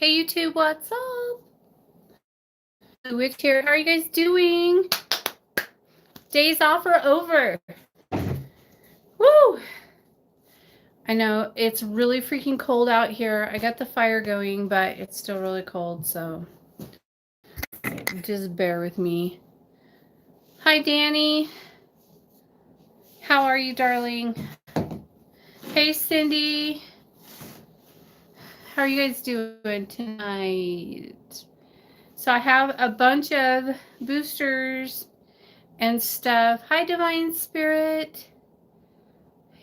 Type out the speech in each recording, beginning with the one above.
Hey YouTube, what's up? Wick here. How are you guys doing? Days off are over. Woo! I know it's really freaking cold out here. I got the fire going, but it's still really cold, so just bear with me. Hi, Danny. How are you, darling? Hey, Cindy. How are you guys doing tonight? So I have a bunch of boosters and stuff. Hi, Divine Spirit.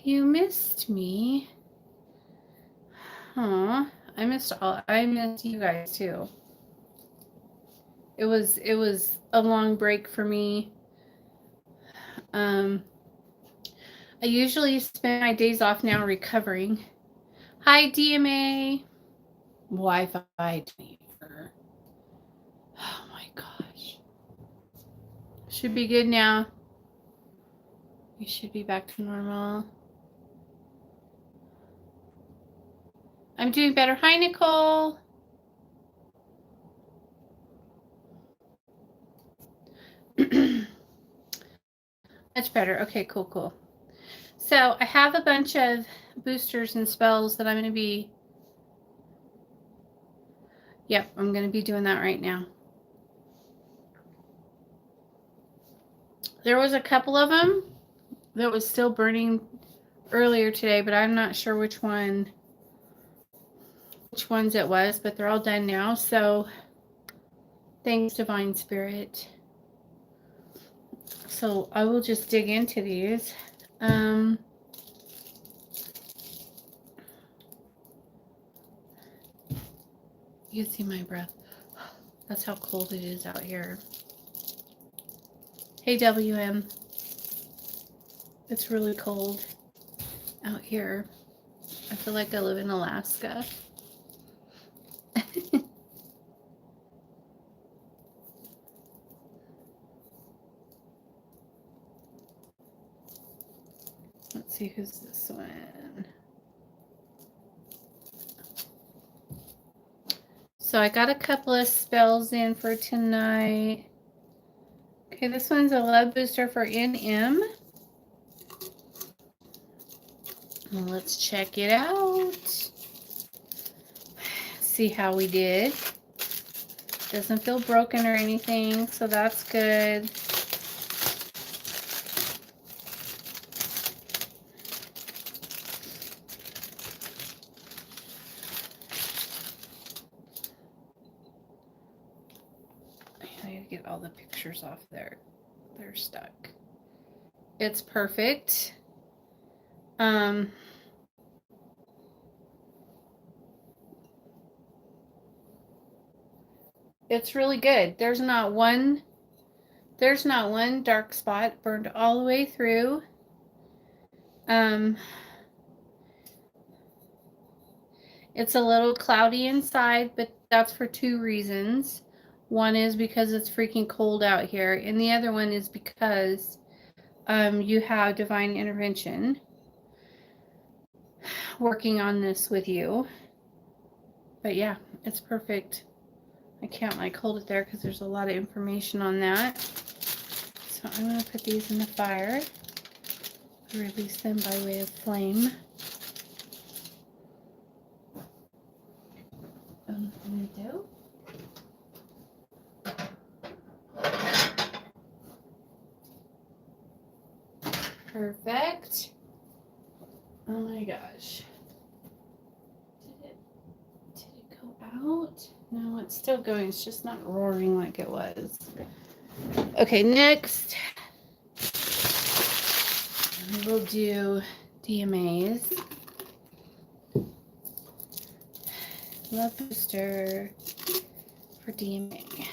You missed me. Huh. I missed you guys too. It was a long break for me. I usually spend my days off now recovering. Hi, DMA. Wi-Fi. Oh my gosh. Should be good now. We should be back to normal. I'm doing better. Hi, Nicole. Much better. Okay, cool. So I have a bunch of boosters and spells that I'm going to be... Yep, I'm going to be doing that right now. There was a couple of them that was still burning earlier today, but I'm not sure which ones it was, but they're all done now. So thanks, Divine Spirit. So I will just dig into these. You can see my breath. That's how cold it is out here. Hey, WM. It's really cold out here. I feel like I live in Alaska. Let's see, who's this one? So I got a couple of spells in for tonight. Okay, this one's a love booster for NM. Well, let's check it out. See how we did. Doesn't feel broken or anything, so that's good. I need to get all the pictures off there. They're stuck. It's perfect. It's really good. There's not one dark spot burned all the way through. It's a little cloudy inside, but that's for two reasons. One is because it's freaking cold out here, and the other one is because you have divine intervention working on this with you. But yeah, it's perfect. I can't hold it there because there's a lot of information on that. So I'm going to put these in the fire, release them by way of flame. Perfect. Oh my gosh. Did it go out? No, it's still going. It's just not roaring like it was. Okay, next we'll do DMAs. Love booster for DMA.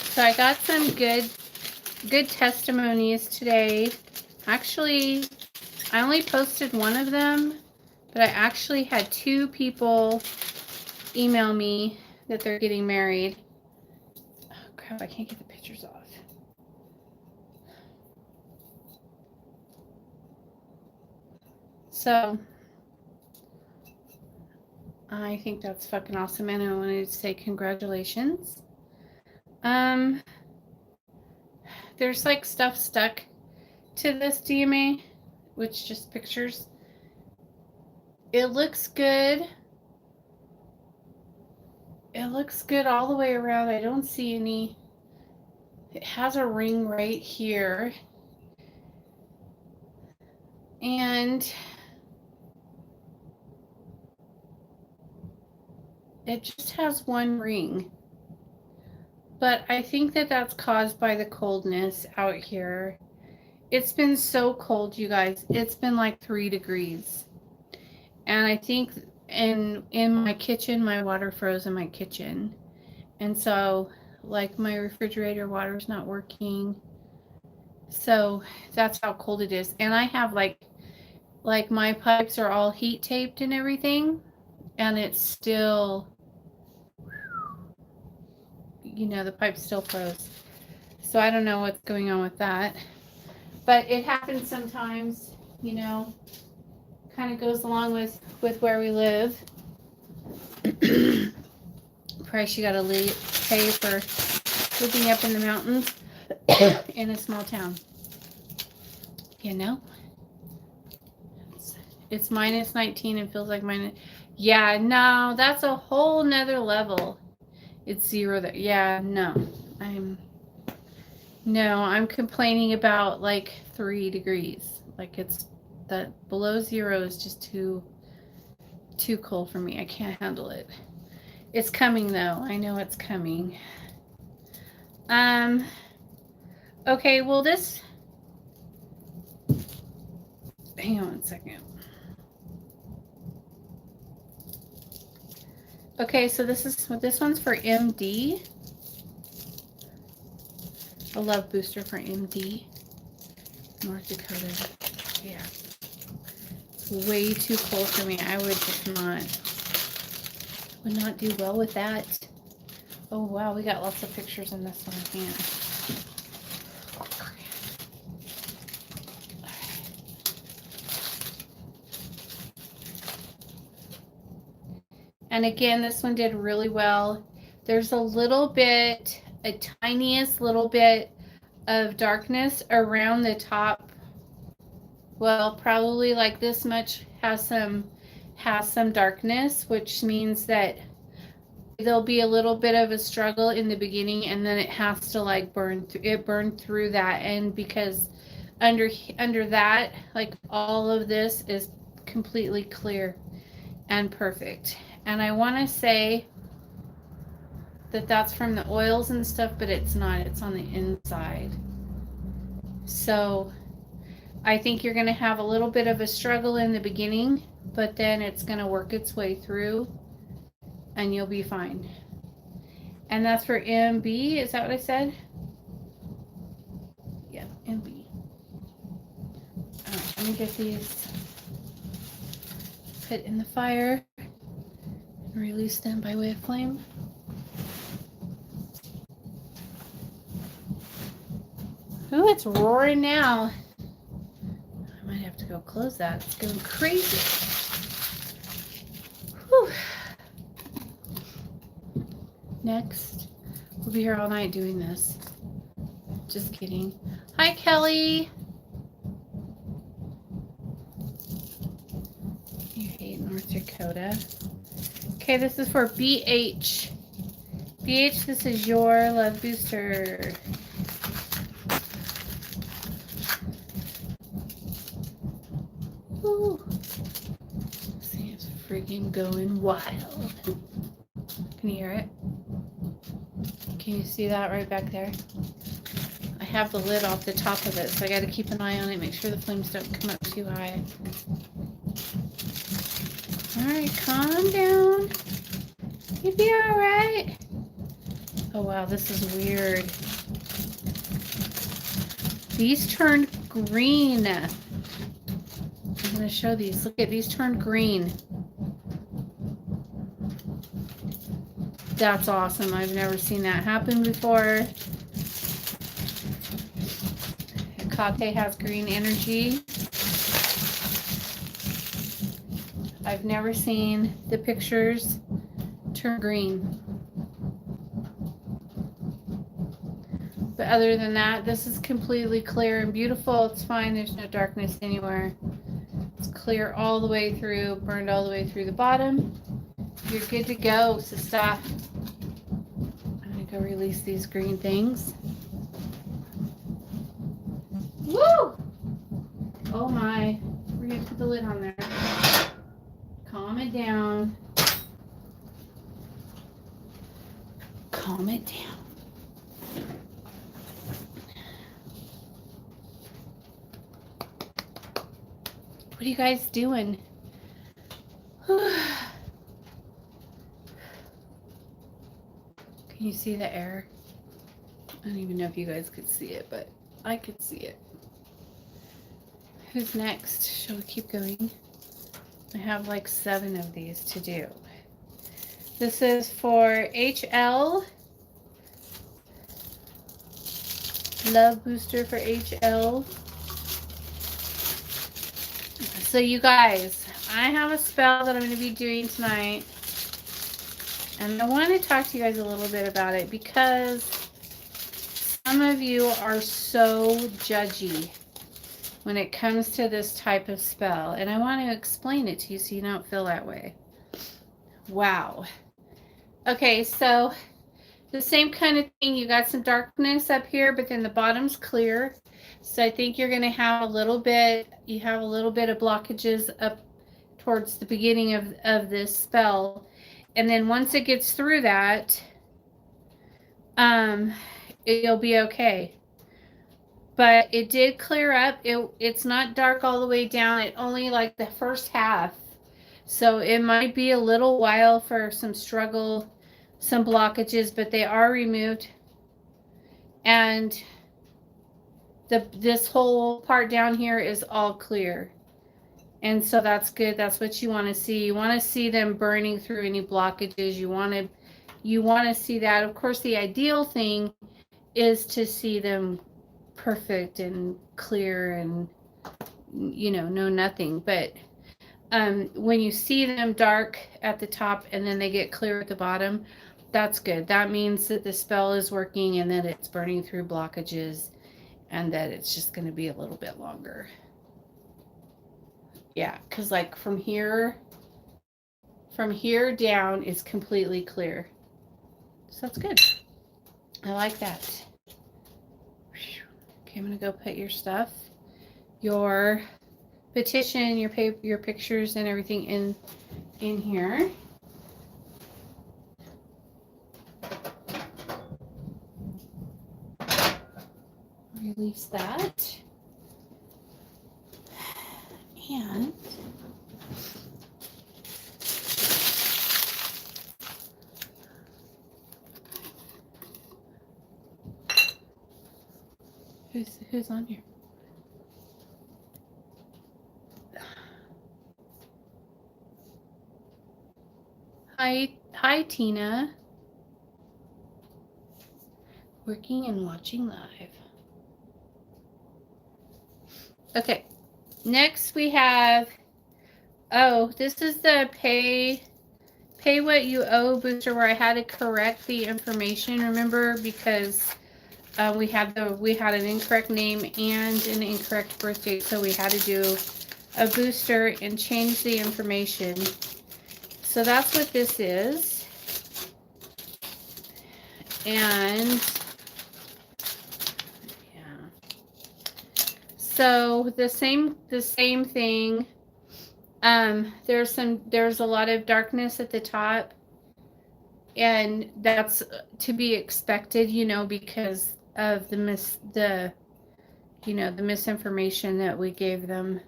So I got some good testimonies today. Actually, I only posted one of them, but I actually had 2 people email me that they're getting married. Oh crap, I can't get the pictures off. So I think that's fucking awesome, and I wanted to say congratulations. There's like stuff stuck to this DMA, which just pictures. It looks good. It looks good all the way around. I don't see any. It has a ring right here. And it just has one ring. But I think that that's caused by the coldness out here. It's been so cold, you guys. It's been like 3 degrees. And I think in my kitchen, my water froze in my kitchen. And so, like, my refrigerator water's not working. So that's how cold it is. And I have like my pipes are all heat taped and everything. And it's still, you know, the pipe still froze. So I don't know what's going on with that. But it happens sometimes, you know, kind of goes along with where we live. Price you gotta pay for living up in the mountains in a small town. You know? It's minus 19 and feels like minus. Yeah, no, that's a whole nother level. It's 0 there. Yeah, no. I'm complaining about like 3 degrees. Like it's that below 0 is just too cold for me. I can't handle it. It's coming though. I know it's coming. Okay, well this, hang on 1 second. Okay, so this one's for MD. A love booster for MD. North Dakota. Yeah. It's way too cold for me. I would just would not do well with that. Oh wow, we got lots of pictures in this one. Yeah. And again, this one did really well. There's a tiniest little bit of darkness around the top. Well, probably like this much has some darkness, which means that there'll be a little bit of a struggle in the beginning, and then it has to like burn through that. And because under that, like all of this is completely clear and perfect. And I want to say that that's from the oils and stuff, but it's not. It's on the inside. So I think you're going to have a little bit of a struggle in the beginning, but then it's going to work its way through and you'll be fine. And that's for MB. Is that what I said? Yeah, MB. All right, let me get these put in the fire. Release them by way of flame. Oh, it's roaring now. I might have to go close that. It's going crazy. Whew. Next, we'll be here all night doing this. Just kidding. Hi, Kelly. You hate North Dakota. Okay, this is for BH. BH, this is your love booster. Woo. See, it's freaking going wild. Can you hear it? Can you see that right back there? I have the lid off the top of it, so I got to keep an eye on it, make sure the flames don't come up too high. Alright, calm down. You'll be alright. Oh wow, this is weird. These turned green. I'm going to show these. Look at these turned green. That's awesome. I've never seen that happen before. Hecate has green energy. I've never seen the pictures turn green. But other than that, this is completely clear and beautiful. It's fine. There's no darkness anywhere. It's clear all the way through, burned all the way through the bottom. You're good to go, sister. I'm going to go release these green things. Woo! Oh my. We're going to put the lid on there. Calm it down. Calm it down. What are you guys doing? Can you see the air? I don't even know if you guys could see it, but I could see it. Who's next? Shall we keep going? I have like 7 of these to do. This is for HL. Love booster for HL. So you guys, I have a spell that I'm going to be doing tonight. And I want to talk to you guys a little bit about it because some of you are so judgy when it comes to this type of spell. And I want to explain it to you so you don't feel that way. Wow. Okay, so the same kind of thing. You got some darkness up here, but then the bottom's clear. So I think you're going to have a little bit, you have a little bit of blockages up towards the beginning of this spell. And then once it gets through that, it'll be okay. But it did clear up. It's not dark all the way down. It only like the first half. So it might be a little while for some struggle, some blockages, but they are removed. And this whole part down here is all clear. And so that's good. That's what you want to see. You want to see them burning through any blockages. You want to see that. Of course, the ideal thing is to see them perfect and clear and, you know, no nothing. But when you see them dark at the top and then they get clear at the bottom, that's good. That means that the spell is working and that it's burning through blockages and that it's just going to be a little bit longer. Yeah, because like from here down is completely clear. So that's good. I like that. Okay, I'm going to go put your stuff, your petition, your paper, your pictures and everything in here. Release that. And who's on here? Hi Tina. Working and watching live. Okay. Next we have, oh, this is the pay what you owe booster where I had to correct the information, remember, because we had an incorrect name and an incorrect birth date, so we had to do a booster and change the information. So that's what this is. And so the same thing. There's a lot of darkness at the top, and that's to be expected, you know, because of the misinformation that we gave them,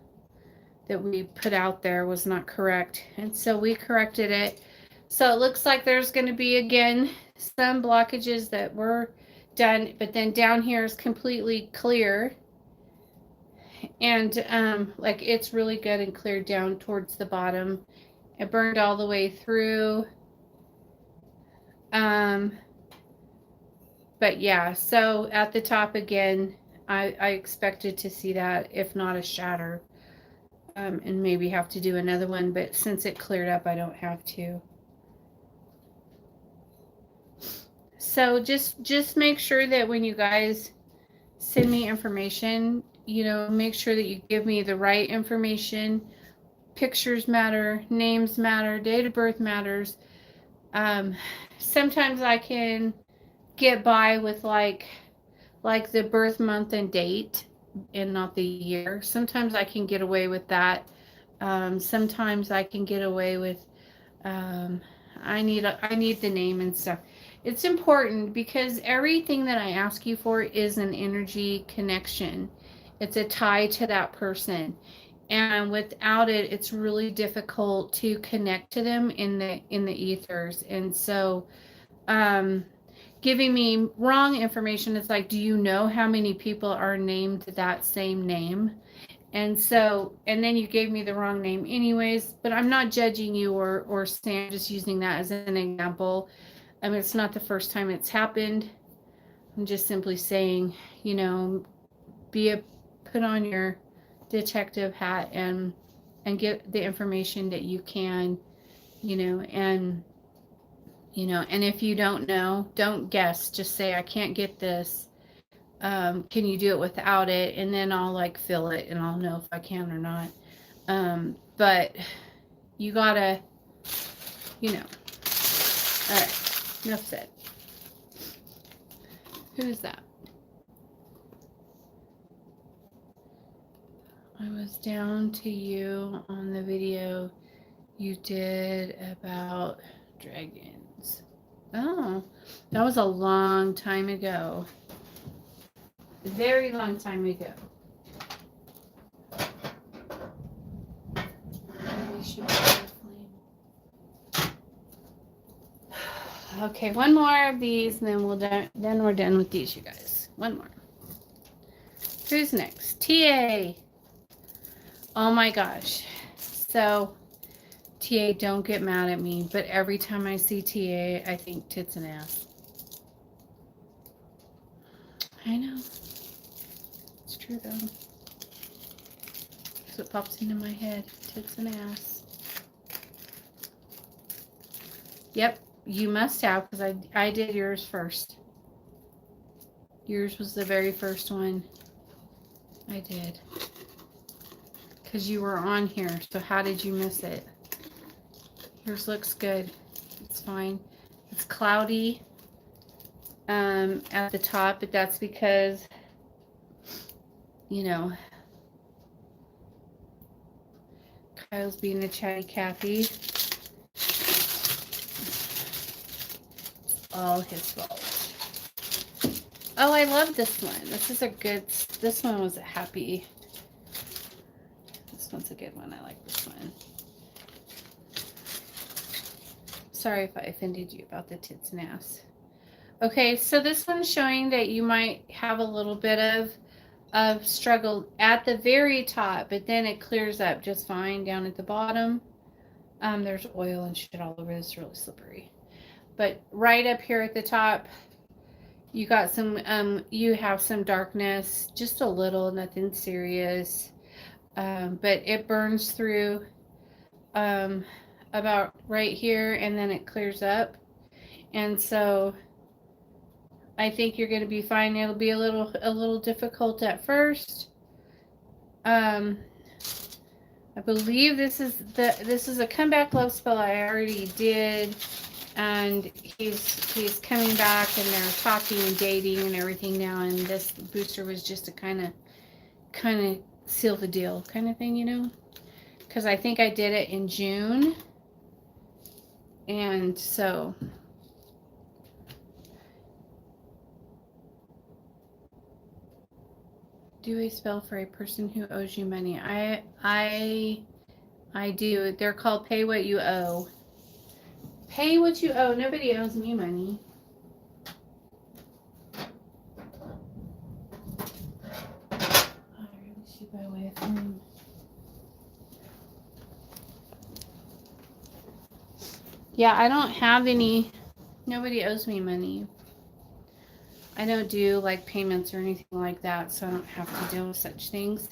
that we put out there was not correct, and so we corrected it. So it looks like there's going to be again some blockages that were done, but then down here is completely clear. And like it's really good and clear down towards the bottom. It burned all the way through. But yeah, so at the top again, I expected to see that, if not a shatter. and maybe have to do another one, but since it cleared up, I don't have to. So just make sure that when you guys send me information, you know, make sure that you give me the right information. Pictures matter, names matter, date of birth matters. Sometimes I can get by with like the birth month and date and not the year. Sometimes I can get away with that. Sometimes I can get away with I need the name and stuff. It's important because everything that I ask you for is an energy connection. It's a tie to that person. And without it, it's really difficult to connect to them in the ethers. And so giving me wrong information, it's like, do you know how many people are named that same name? And so, and then you gave me the wrong name anyways, but I'm not judging you or saying, I'm just using that as an example. I mean, it's not the first time it's happened. I'm just simply saying, you know, put on your detective hat and get the information that you can, you know, and if you don't know, don't guess, just say, I can't get this. Can you do it without it? And then I'll like fill it and I'll know if I can or not. But you gotta, you know. All right, enough said. Who's that? I was down to you on the video you did about dragons. Oh, that was a long time ago. A very long time ago. Okay, one more of these, and then we're done with these, you guys. One more. Who's next? TA. Oh my gosh. So, TA, don't get mad at me, but every time I see TA, I think tits and ass. I know. It's true though. That's what pops into my head. Tits and ass. Yep, you must have, because I did yours first. Yours was the very first one I did. Because you were on here, so how did you miss it? Yours looks good. It's fine. It's cloudy at the top, but that's because, you know, Kyle's being a chatty Cathy. All his fault. Oh, I love this one. This one was a happy. This one's a good one. I like this one. Sorry if I offended you about the tits and ass. Okay, so this one's showing that you might have a little bit of struggle at the very top, but then it clears up just fine down at the bottom. There's oil and shit all over. It's really slippery. But right up here at the top, you got some, you have some darkness, just a little, nothing serious. But it burns through about right here, and then it clears up. And so I think you're going to be fine. It'll be a little difficult at first. I believe this is a comeback love spell I already did, and he's coming back, and they're talking and dating and everything now, and this booster was just to kind of seal the deal kind of thing, you know, because I think I did it in June, and so do a spell for a person who owes you money. I do. They're called pay what you owe. Pay what you owe. Nobody owes me money. By way of yeah, I don't have any. Nobody owes me money. I don't do like payments or anything like that, so I don't have to deal with such things.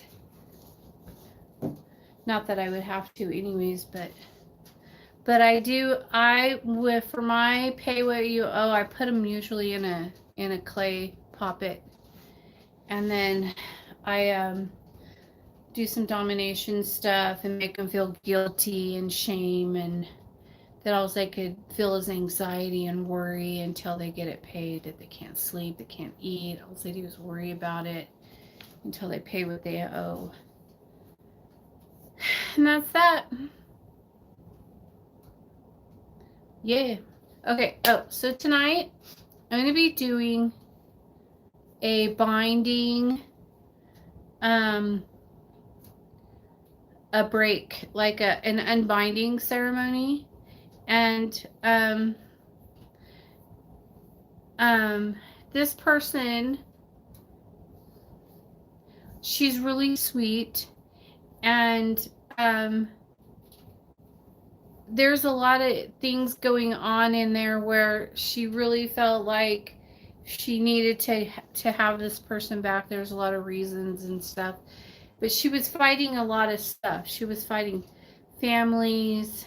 Not that I would have to anyways, but I do, for my pay what you owe, I put them usually in a clay poppet, and then I do some domination stuff and make them feel guilty and shame, and that all they could feel is anxiety and worry until they get it paid, that they can't sleep, they can't eat. All they do is worry about it until they pay what they owe. And that's that. Yeah. Okay. Oh, so tonight I'm going to be doing a binding, a break, like an unbinding ceremony. And, this person, she's really sweet, and, there's a lot of things going on in there where she really felt like she needed to have this person back. There's a lot of reasons and stuff, but she was fighting a lot of stuff. She was fighting families,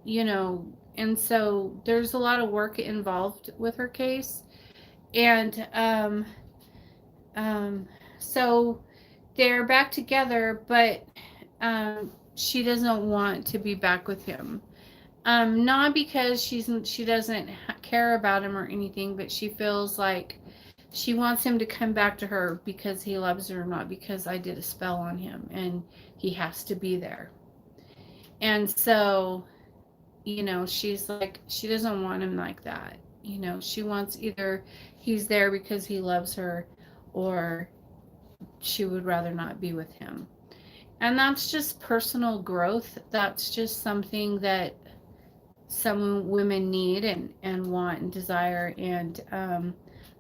you know, and so there's a lot of work involved with her case. And so they're back together, but she doesn't want to be back with him. Not because she doesn't care about him or anything, but she feels like she wants him to come back to her because he loves her, not because I did a spell on him and he has to be there. And so, you know, she's like, she doesn't want him like that. You know, she wants either he's there because he loves her, or she would rather not be with him. And that's just personal growth. That's just something that some women need and want and desire. And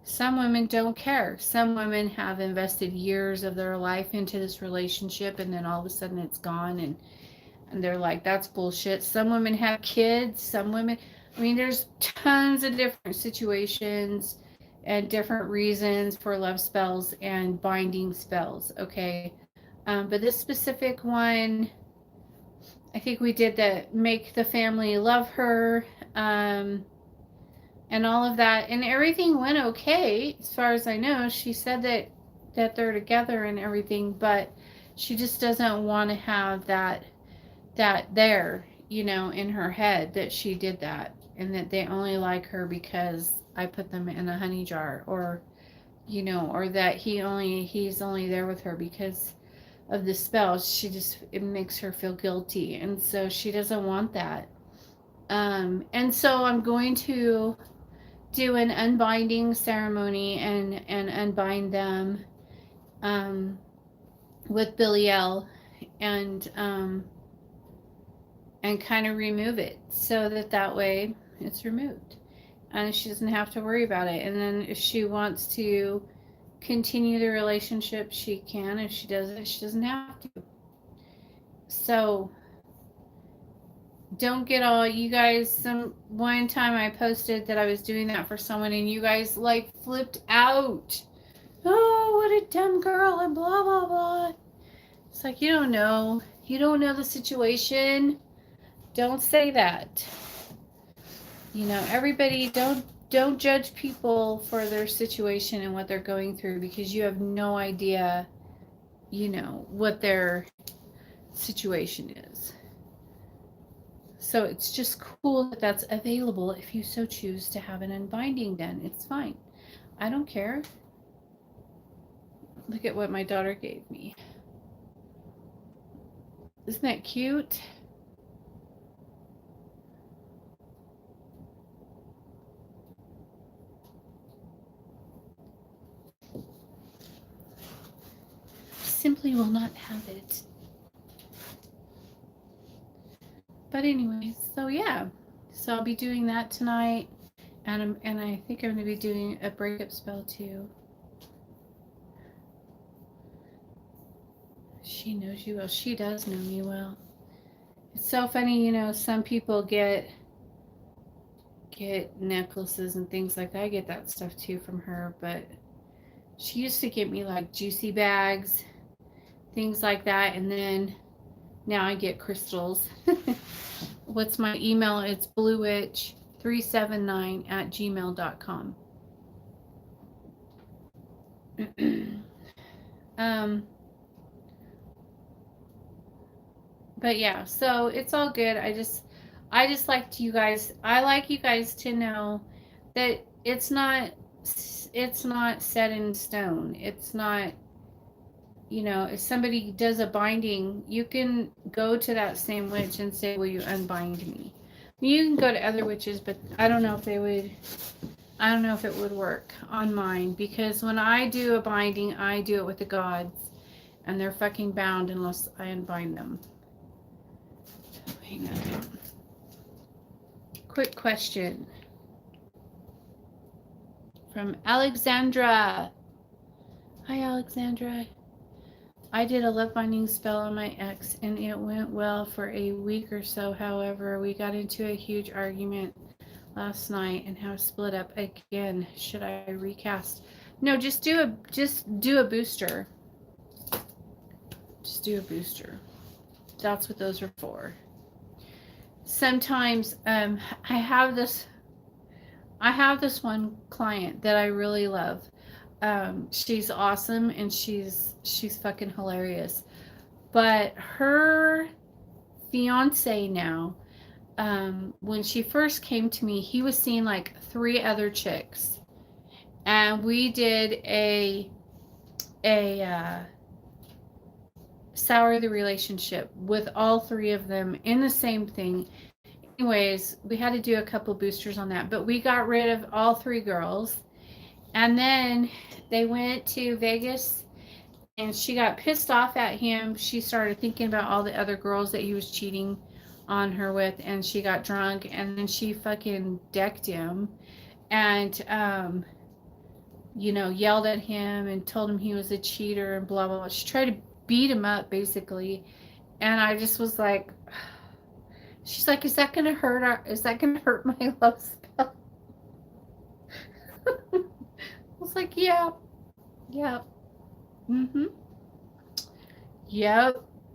some women don't care. Some women have invested years of their life into this relationship, and then all of a sudden it's gone, and they're like, that's bullshit. Some women have kids. Some women, I mean, there's tons of different situations and different reasons for love spells and binding spells, okay? But this specific one, I think we did the make the family love her, and all of that, and everything went okay as far as I know. She said that they're together and everything, but she just doesn't want to have that there, you know, in her head that she did that, and that they only like her because I put them in a honey jar, or, you know, or that he's only there with her because of the spells. It makes her feel guilty, and so she doesn't want that. And so I'm going to do an unbinding ceremony and unbind them with Belial, and kind of remove it so that way it's removed and she doesn't have to worry about it. And then if she wants to continue the relationship, she can. If she doesn't, she doesn't have to. So don't get all, you guys, one time I posted that I was doing that for someone, and you guys like flipped out. Oh, what a dumb girl, and blah blah blah. It's like, you don't know the situation. Don't say that. You know, everybody, don't judge people for their situation and what they're going through, because you have no idea, you know, what their situation is. So it's just cool that that's available if you so choose to have an unbinding done. It's fine. I don't care. Look at what my daughter gave me. Isn't that cute? Simply will not have it. But anyways, so yeah. So I'll be doing that tonight. And I think I'm going to be doing a breakup spell too. She knows you well. She does know me well. It's so funny, you know, some people get necklaces and things like that. I get that stuff too from her, but she used to get me like juicy bags, things like that, and then now I get crystals. What's my email? It's bluewitch379@gmail.com. But yeah, so it's all good. I just like you guys. I like you guys to know that it's not set in stone. It's not, you know, if somebody does a binding, you can go to that same witch and say, will you unbind me? You can go to other witches, but I don't know if they would, I don't know if it would work on mine, because when I do a binding, I do it with the gods, and they're fucking bound unless I unbind them. Hang on. Quick question from Alexandra. Hi, Alexandra. I did a love binding spell on my ex and it went well for a week or so. However, we got into a huge argument last night and have split up again. Should I recast? No, just do a booster. Just do a booster. That's what those are for. Sometimes I have this one client that I really love. She's awesome and she's fucking hilarious. But her fiance now, when she first came to me, he was seeing like 3 other chicks, and we did a sour the relationship with all 3 of them in the same thing. Anyways, we had to do a couple boosters on that, but we got rid of all 3 girls, and then they went to Vegas, and she got pissed off at him. She started thinking about all the other girls that he was cheating on her with, and she got drunk, and then she fucking decked him, and you know, yelled at him and told him he was a cheater and blah blah blah. She tried to beat him up basically, and I just was like, she's like, is that gonna hurt my love spell? I was like, yeah, yep,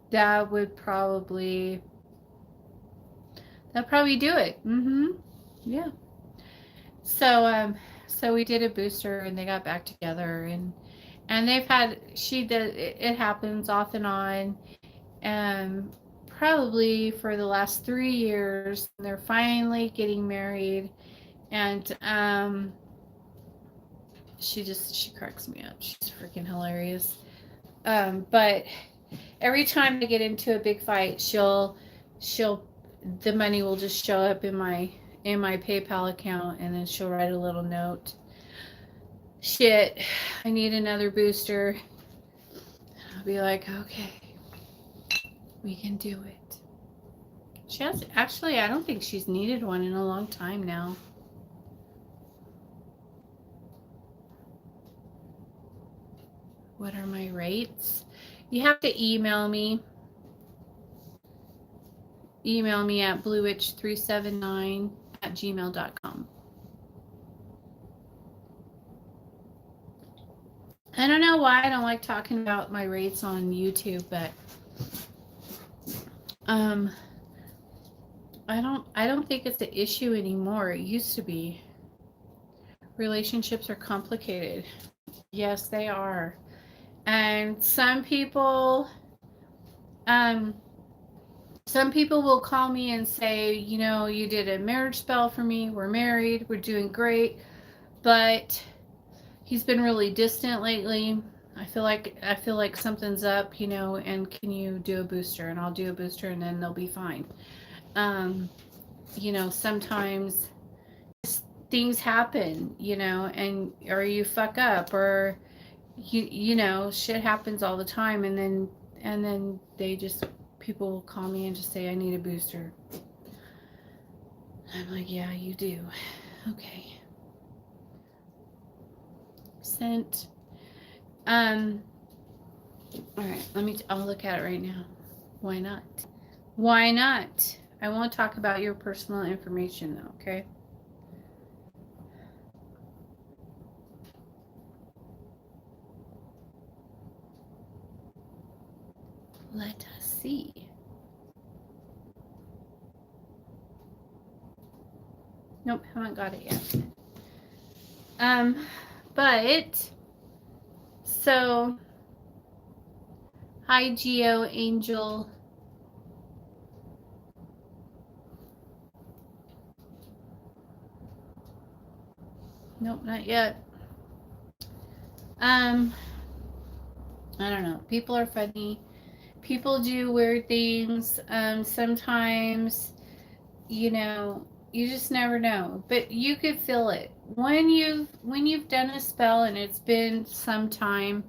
that'd probably do it. Yeah. So we did a booster and they got back together, and they've had, it happens off and on, and probably for the last 3 years. They're finally getting married, and she cracks me up. She's freaking hilarious. But every time they get into a big fight, the money will just show up in my PayPal account, and then she'll write a little note. Shit, I need another booster. I'll be like, okay, we can do it. She has, actually, I don't think she's needed one in a long time now. What are my rates? You have to email me. Email me at bluewitch379@gmail.com. I don't know why I don't like talking about my rates on YouTube, but I don't think it's an issue anymore. It used to be. Relationships are complicated. Yes, they are. And some people will call me and say, you know, you did a marriage spell for me. We're married. We're doing great. But he's been really distant lately. I feel like something's up, you know, and can you do a booster? And I'll do a booster, and then they'll be fine. You know, sometimes things happen, you know, and or you fuck up, or you know, shit happens all the time, and then people will call me and just say, I need a booster. I'm like, yeah, you do. Okay. Sent. All right, I'll look at it right now. Why not? Why not? I won't talk about your personal information though, okay? Let us see. Nope, haven't got it yet. But so hi Geo Angel. Nope, not yet. I don't know. People are funny. People do weird things. Sometimes, you know, you just never know. But you could feel it when you've done a spell and it's been some time,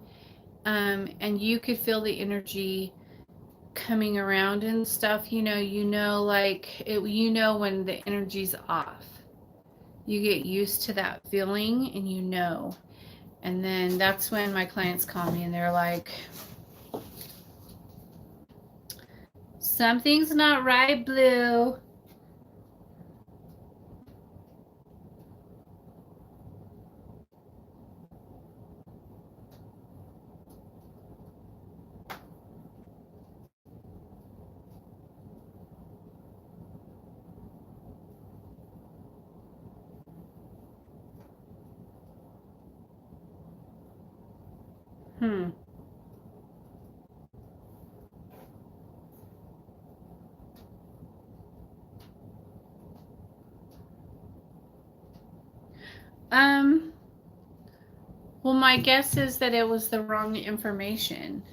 and you could feel the energy coming around and stuff. Like it. When the energy's off. You get used to that feeling, and And then that's when my clients call me and they're like, something's not right, Blue. Hmm. Well, my guess is that it was the wrong information.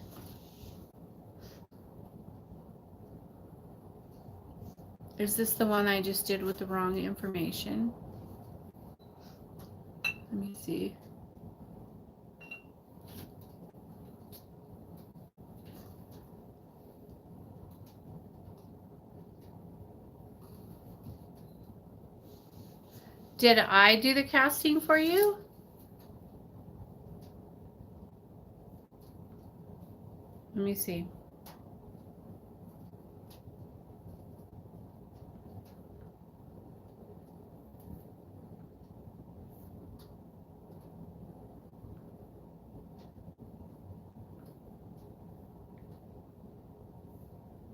Is this the one I just did with the wrong information? Let me see. Did I do the casting for you? Let me see.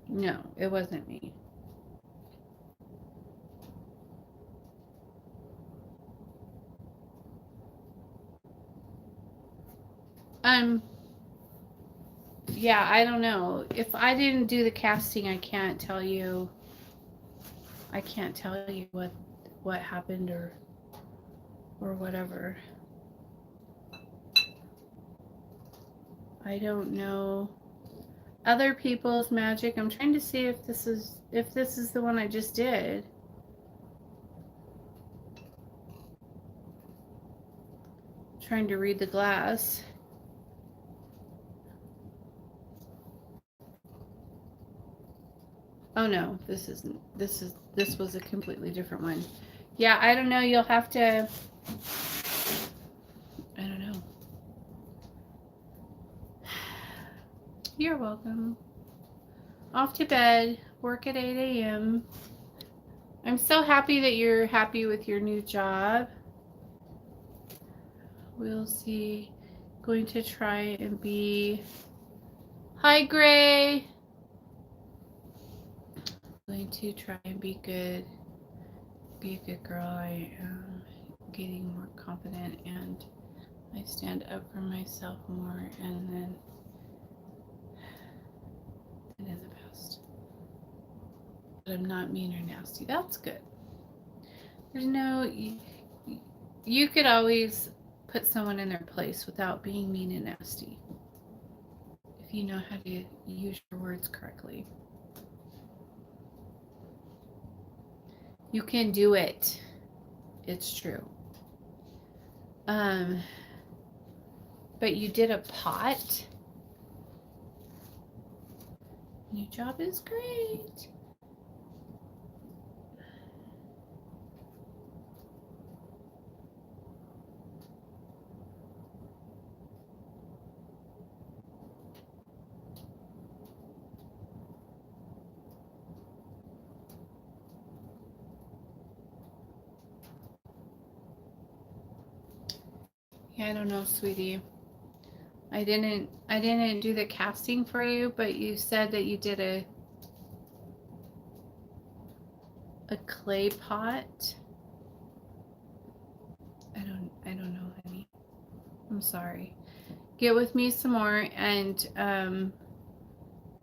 No, it wasn't me. Yeah, I don't know. If I didn't do the casting, I can't tell you. I can't tell you what happened or whatever. I don't know other people's magic. I'm trying to see if this is the one I just did. Trying to read the glass. Oh no, this was a completely different one. Yeah, I don't know. You'll have to. I don't know. You're welcome. Off to bed. Work at 8 a.m. I'm so happy that you're happy with your new job. We'll see. Going to try and be. Hi, Gray. Going to try and be good. Be a good girl. I am getting more confident and I stand up for myself more and then in the past. But I'm not mean or nasty. That's good. There's no. You could always put someone in their place without being mean and nasty. If you know how to use your words correctly. You can do it. It's true. But you did a pot. New job is great. Yeah, I don't know, sweetie. I didn't do the casting for you, but you said that you did a clay pot. I don't know, honey. I'm sorry. Get with me some more, and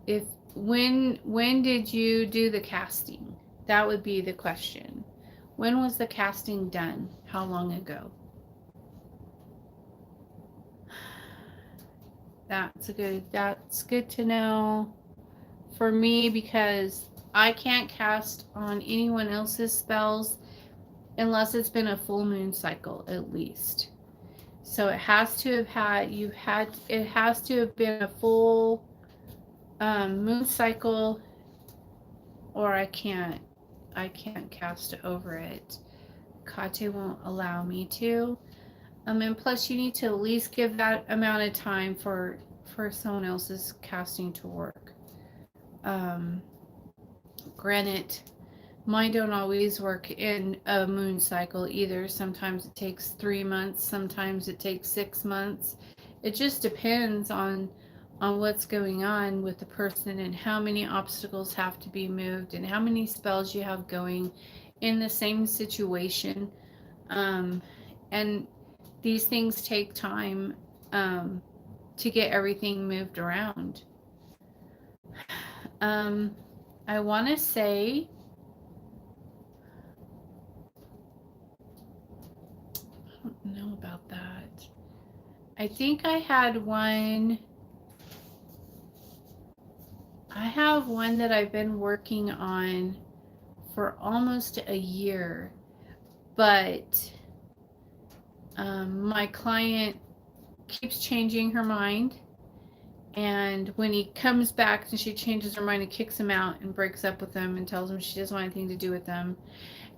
if when did you do the casting? That would be the question. When was the casting done? How long ago? That's good to know for me, because I can't cast on anyone else's spells unless it's been a full moon cycle at least. So it has to have it has to have been a full moon cycle, or I can't cast over it. Kate won't allow me to. And plus you need to at least give that amount of time for someone else's casting to work. Granted, mine don't always work in a moon cycle either. Sometimes it takes 3 months, sometimes it takes 6 months. It just depends on what's going on with the person and how many obstacles have to be moved and how many spells you have going in the same situation. And these things take time to get everything moved around. I want to say I don't know about that. I think I had one. I have one that I've been working on for almost a year, but my client keeps changing her mind, and when he comes back and she changes her mind and kicks him out and breaks up with him and tells him she doesn't want anything to do with them,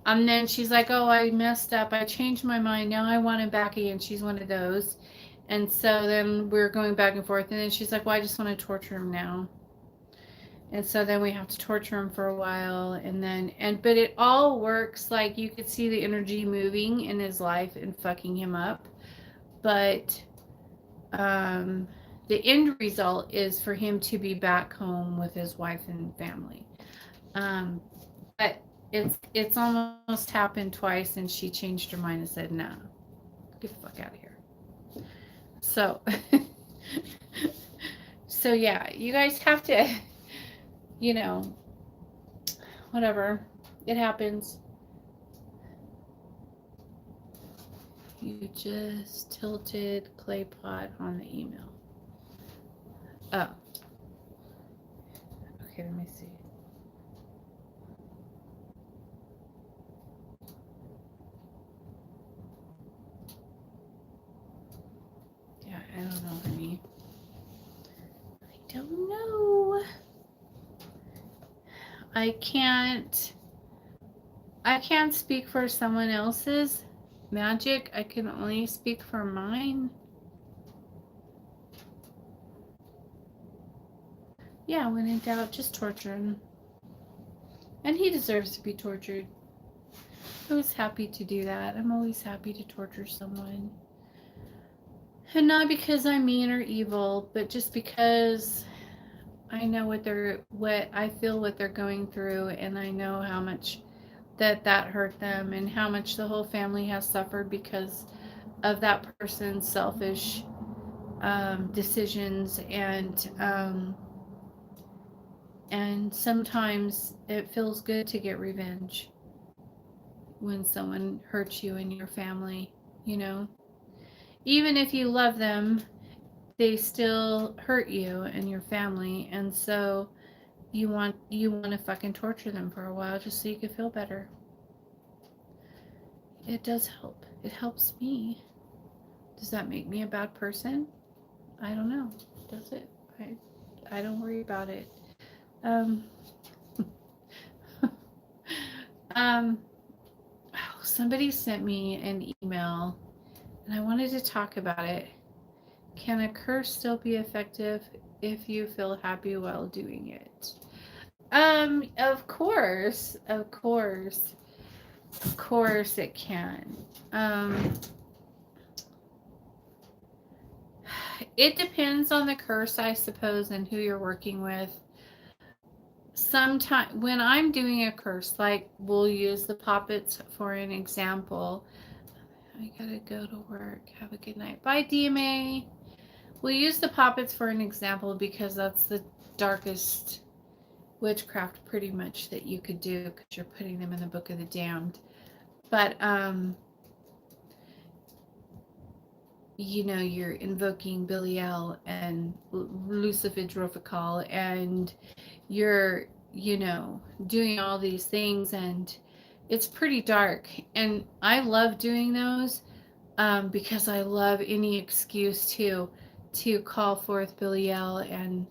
and then she's like, oh, I messed up, I changed my mind, now I want him back again. She's one of those. And so then we're going back and forth, and then she's like, well, I just want to torture him now. And so then we have to torture him for a while, but it all works. Like, you could see the energy moving in his life and fucking him up. But the end result is for him to be back home with his wife and family. But it's almost happened twice, and she changed her mind and said, no, get the fuck out of here. So, so yeah, you guys have to, whatever, it happens. You just tilted clay pot on the email. Oh. Okay, let me see. Yeah, I don't know, honey. I don't know. I can't speak for someone else's magic. I can only speak for mine. Yeah, when in doubt, just torture him. And he deserves to be tortured. I was happy to do that. I'm always happy to torture someone. And not because I'm mean or evil, but just because I know what I feel what they're going through, and I know how much that hurt them, and how much the whole family has suffered because of that person's selfish decisions, and sometimes it feels good to get revenge when someone hurts you and your family, even if you love them, they still hurt you and your family, and so you want to fucking torture them for a while just so you can feel better. It does help. It helps me. Does that make me a bad person? I don't know. Does it? I don't worry about it. Somebody sent me an email, and I wanted to talk about it. Can a curse still be effective if you feel happy while doing it? Of course it can. It depends on the curse, I suppose, and who you're working with. Sometimes when I'm doing a curse, like we'll use the poppets for an example, I gotta go to work. Have a good night. Bye, DMA. We'll use the poppets for an example because that's the darkest witchcraft pretty much that you could do because you're putting them in the Book of the Damned. But you know, you're invoking Belial and Lucifer Drophikal, and you're, you know, doing all these things, and it's pretty dark. And I love doing those because I love any excuse to call forth Belial and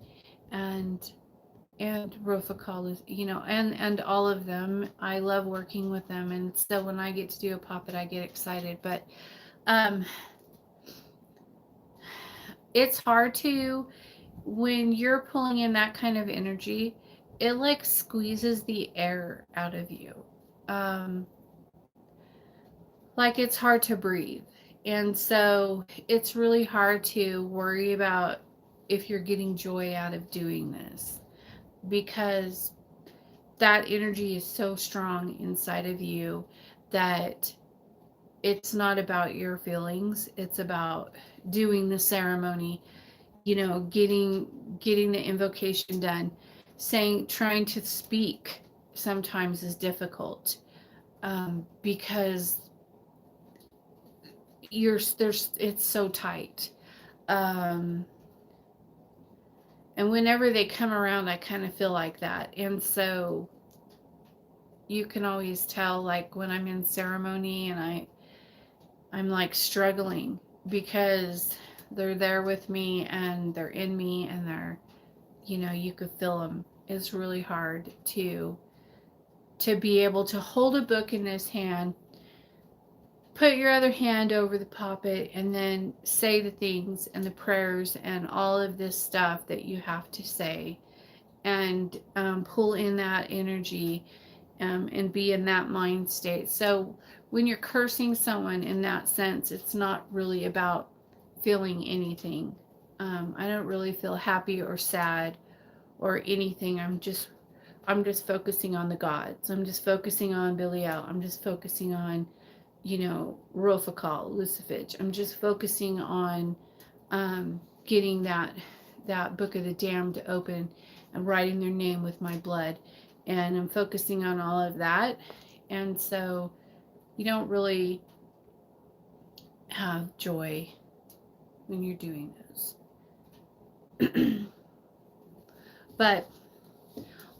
Drophikal, you know, and all of them. I love working with them, and so when I get to do a puppet, I get excited. But it's hard to, when you're pulling in that kind of energy, it like squeezes the air out of you. Like it's hard to breathe. And so it's really hard to worry about if you're getting joy out of doing this because that energy is so strong inside of you that it's not about your feelings. It's about doing the ceremony, you know, getting the invocation done. Trying to speak sometimes is difficult because it's so tight. And whenever they come around, I kind of feel like that. And so you can always tell, like when I'm in ceremony and I'm like struggling because they're there with me and they're in me and they're, you know, you could feel them. It's really hard to be able to hold a book in this hand, put your other hand over the poppet, and then say the things and the prayers and all of this stuff that you have to say, and pull in that energy and be in that mind state. So when you're cursing someone in that sense, it's not really about feeling anything. I don't really feel happy or sad or anything. I'm just focusing on the gods. I'm just focusing on Belial. I'm just focusing on, you know, Rophikal, Lucifage. I'm just focusing on getting that Book of the Damned open and writing their name with my blood. And I'm focusing on all of that. And so you don't really have joy when you're doing those. But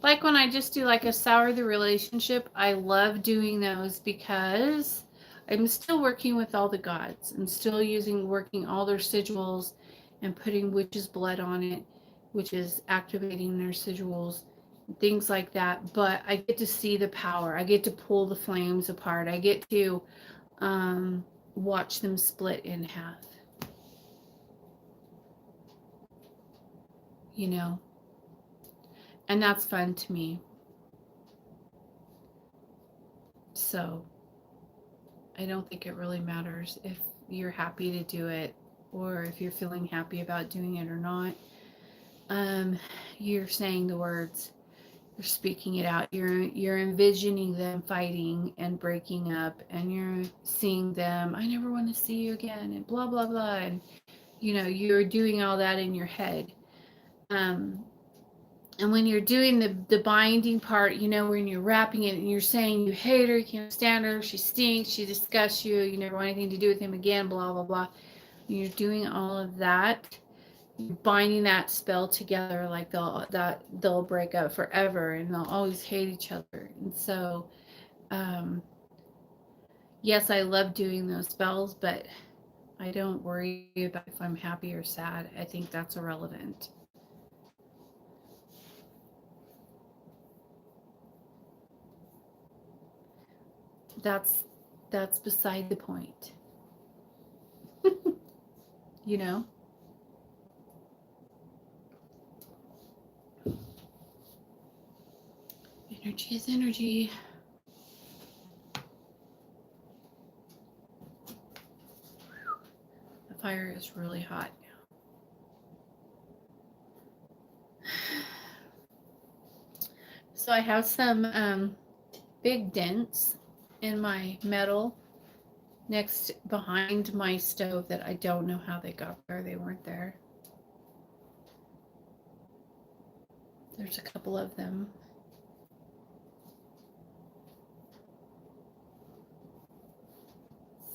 like when I just do like a sour the relationship, I love doing those because I'm still working with all the gods. I'm still working all their sigils and putting witch's blood on it, which is activating their sigils, things like that. But I get to see the power. I get to pull the flames apart. I get to watch them split in half. You know, and that's fun to me. So I don't think it really matters if you're happy to do it or if you're feeling happy about doing it or not. You're saying the words, you're speaking it out, you're envisioning them fighting and breaking up, and you're seeing them, I never want to see you again, and blah blah blah, and you know, you're doing all that in your head. And when you're doing the binding part, you know, when you're wrapping it and you're saying you hate her, you can't stand her, she stinks, she disgusts you, you never want anything to do with him again, blah, blah, blah. And you're doing all of that, you're binding that spell together like they'll break up forever and they'll always hate each other. And so, yes, I love doing those spells, but I don't worry about if I'm happy or sad. I think that's irrelevant. That's beside the point. You know? Energy is energy. The fire is really hot now. So I have some big dents in my metal next behind my stove that I don't know how they got there. They weren't there. There's a couple of them.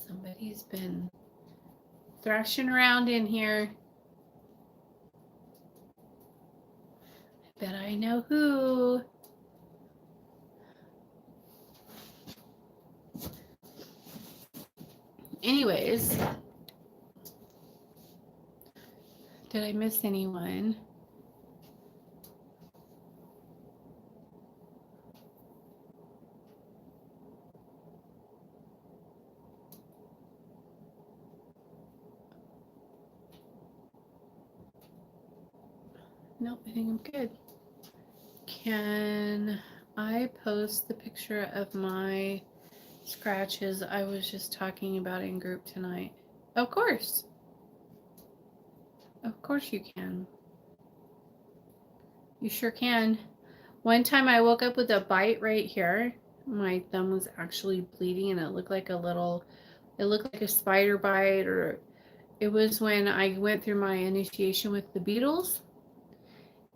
Somebody's been thrashing around in here. I bet I know who. Anyways, did I miss anyone? Nope, I think I'm good. Can I post the picture of my scratches I was just talking about in group tonight? Of course. Of course you can. You sure can. One time I woke up with a bite right here. My thumb was actually bleeding and it looked like a spider bite, or it was when I went through my initiation with the Beatles,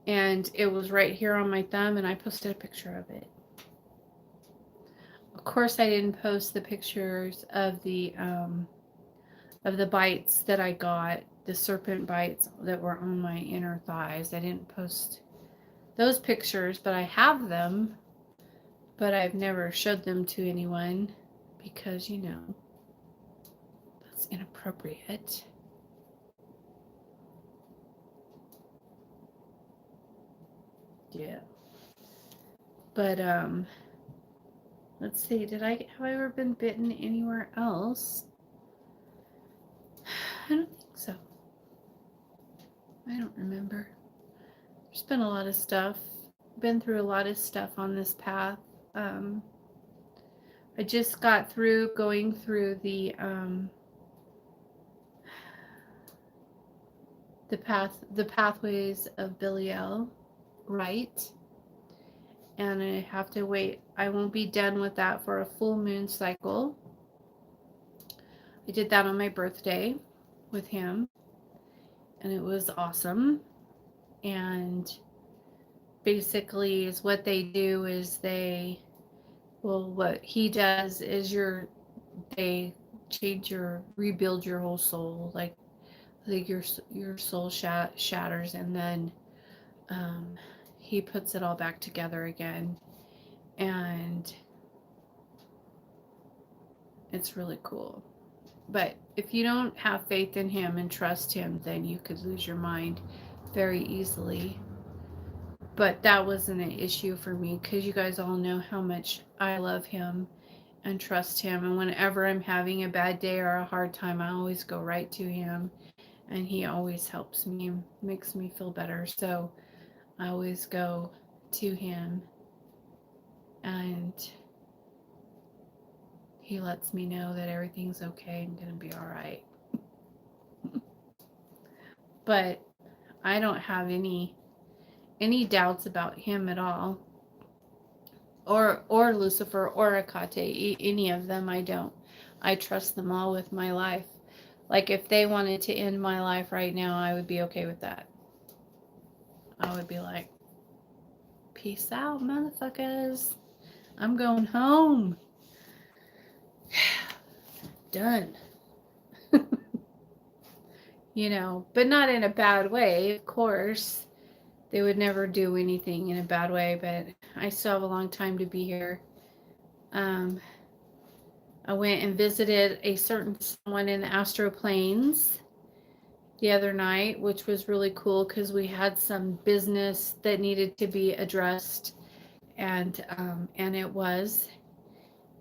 and it was right here on my thumb, and I posted a picture of it. Of course, I didn't post the pictures of the bites that I got, the serpent bites that were on my inner thighs. I didn't post those pictures, but I have them, but I've never showed them to anyone because, you know, that's inappropriate. Yeah. But let's see, have I ever been bitten anywhere else? I don't think so. I don't remember. There's been a lot of stuff. Been through a lot of stuff on this path. I just got through going through the pathways of Belial, right? And I have to wait. I won't be done with that for a full moon cycle. I did that on my birthday with him, and it was awesome. And basically is what they do is what he does is they rebuild your whole soul, like your soul shatters, and then he puts it all back together again, and it's really cool. But if you don't have faith in him and trust him, then you could lose your mind very easily. But that wasn't an issue for me because you guys all know how much I love him and trust him. And whenever I'm having a bad day or a hard time, I always go right to him. And he always helps me, makes me feel better. So I always go to him. And he lets me know that everything's okay. I'm going to be all right. But I don't have any doubts about him at all. Or Lucifer or Akate, any of them. I don't. I trust them all with my life. Like if they wanted to end my life right now, I would be okay with that. I would be like, peace out, motherfuckers. I'm going home. Done. You know, but not in a bad way, of course. They would never do anything in a bad way, but I still have a long time to be here. I went and visited a certain someone in the astral planes the other night, which was really cool because we had some business that needed to be addressed, and it was,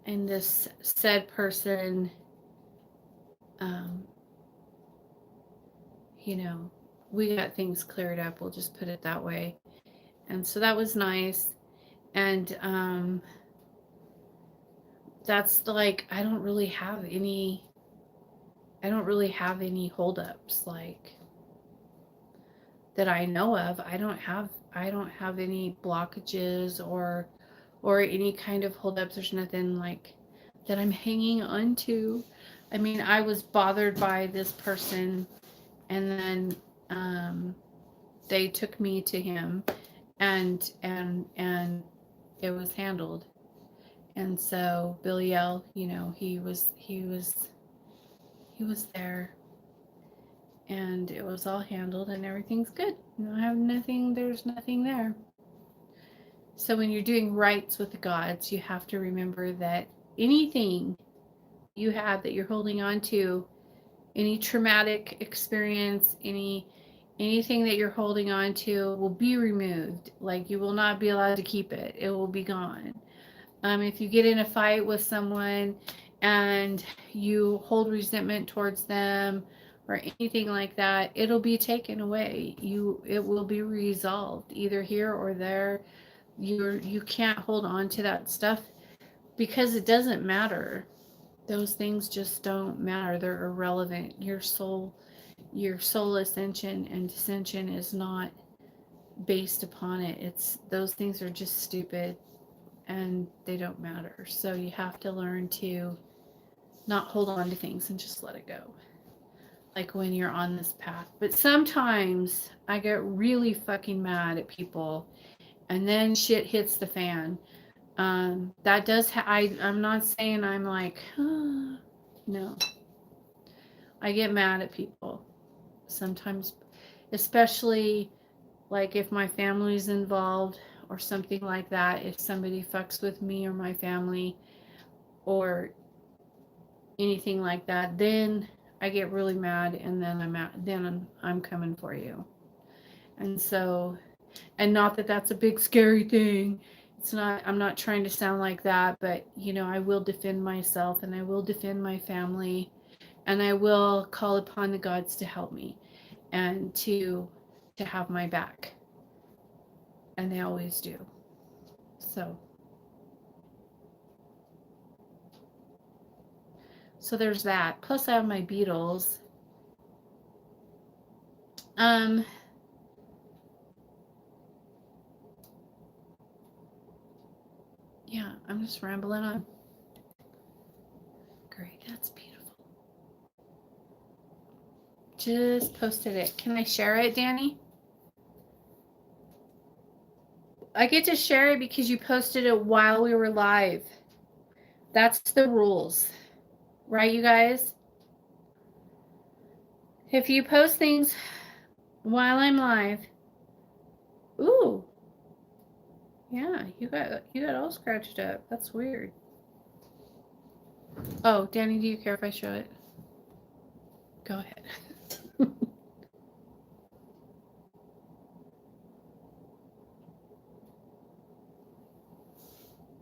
and this said person, you know, we got things cleared up. We'll just put it that way, and so that was nice, and that's like I don't really have any holdups like that I know of. I don't have any blockages or any kind of holdups. There's nothing like that I'm hanging on to. I mean, I was bothered by this person, and then they took me to him, and it was handled. And so Billy L, you know, he was there, and it was all handled, and everything's good. You don't have nothing. There's nothing there. So when you're doing rights with the gods, you have to remember that anything you have that you're holding on to, any traumatic experience, anything that you're holding on to will be removed. Like, you will not be allowed to keep it. It will be gone. If you get in a fight with someone and you hold resentment towards them or anything like that, it'll be taken away. It will be resolved either here or there. You can't hold on to that stuff because it doesn't matter. Those things just don't matter. They're irrelevant. Your soul ascension and dissension is not based upon it. It's those things are just stupid and they don't matter. So you have to learn to not hold on to things and just let it go. Like when you're on this path. But sometimes I get really fucking mad at people and then shit hits the fan. That does I'm not saying I'm like, no. I get mad at people sometimes, especially like if my family's involved or something like that. If somebody fucks with me or my family or anything like that, then I get really mad, and then I'm coming for you. And so, and not that that's a big scary thing. It's not. I'm not trying to sound like that, but you know, I will defend myself and I will defend my family, and I will call upon the gods to help me and to have my back. And they always do. So there's that. Plus I have my beetles. Yeah, I'm just rambling on. Great, that's beautiful. Just posted it. Can I share it, Danny? I get to share it because you posted it while we were live. That's the rules. Right, you guys? If you post things while I'm live. Ooh. Yeah, you got all scratched up. That's weird. Oh, Danny, do you care if I show it? Go ahead.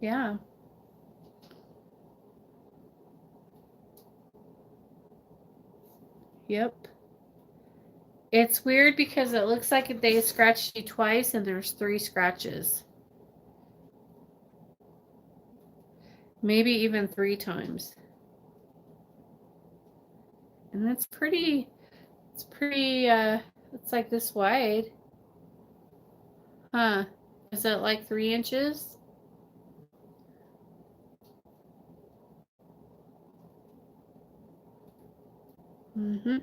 Yeah. Yep. It's weird because it looks like they scratched you twice and there's 3 scratches. Maybe even 3 times. And that's pretty, it's like this wide. Huh. Is it like 3 inches? Mm-hmm.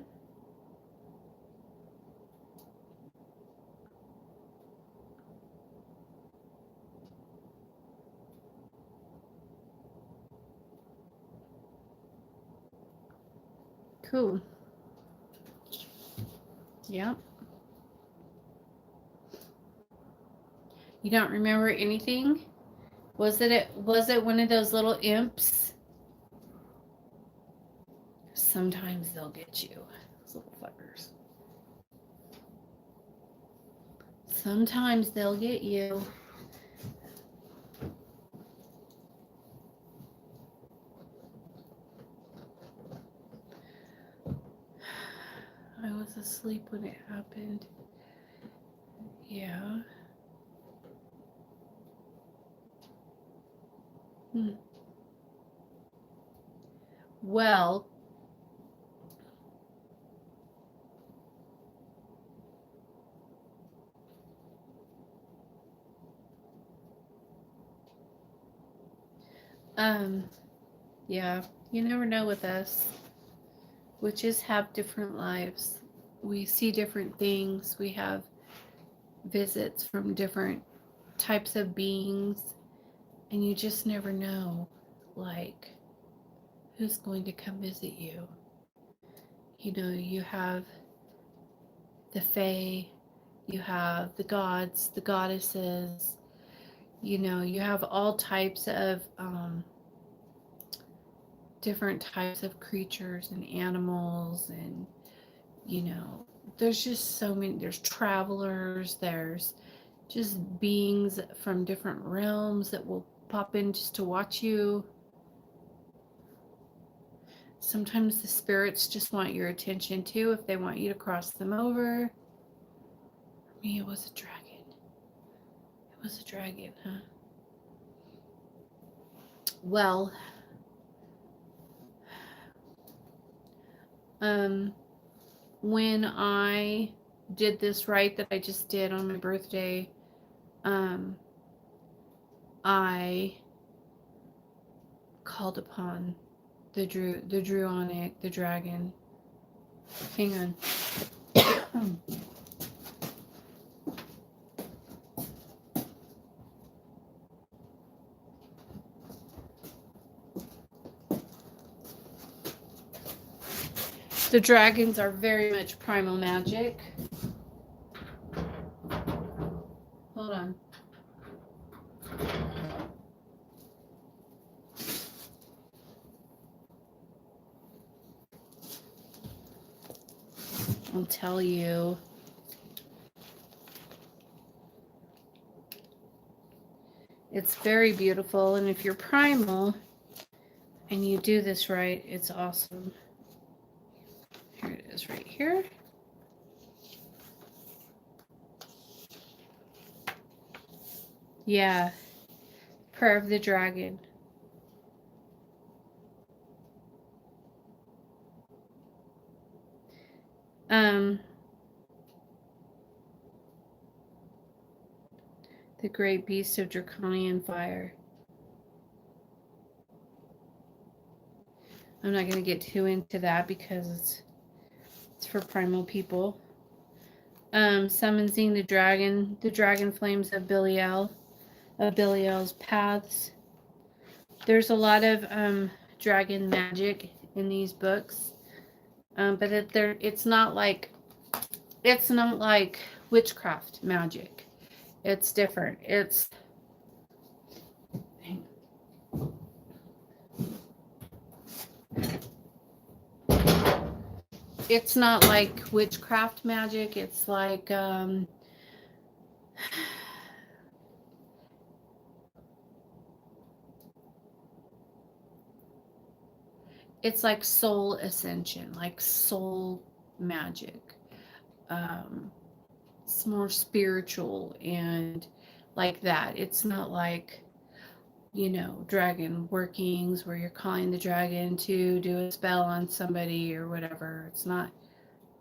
Cool. Yep. You don't remember anything? Was it one of those little imps? Sometimes they'll get you. Those little fuckers. Sometimes they'll get you. I was asleep when it happened. Yeah. Well, yeah, you never know with us. Witches have different lives. We see different things. We have visits from different types of beings, and you just never know, like, who's going to come visit you. You know, you have the fae, you have the gods, the goddesses, you know, you have all types of different types of creatures and animals, and you know, there's just so many. There's travelers, there's just beings from different realms that will pop in just to watch you. Sometimes the spirits just want your attention too, if they want you to cross them over. For me, it was a dragon. It was a dragon, huh? Well, when I did this rite that I just did on my birthday, I called upon the Druonic, the dragon. Hang on. The dragons are very much primal magic. Hold on. I'll tell you. It's very beautiful, and if you're primal and you do this right, it's awesome. Here it is right here. Yeah. Prayer of the Dragon. The great beast of draconian fire. I'm not going to get too into that because it's for primal people. Summoning the dragon flames of Belial's paths. There's a lot of dragon magic in these books, but it's not like witchcraft magic. It's different. It's not like witchcraft magic. It's like it's like soul ascension, like soul magic. It's more spiritual and like that. It's not like, you know, dragon workings where you're calling the dragon to do a spell on somebody or whatever. It's not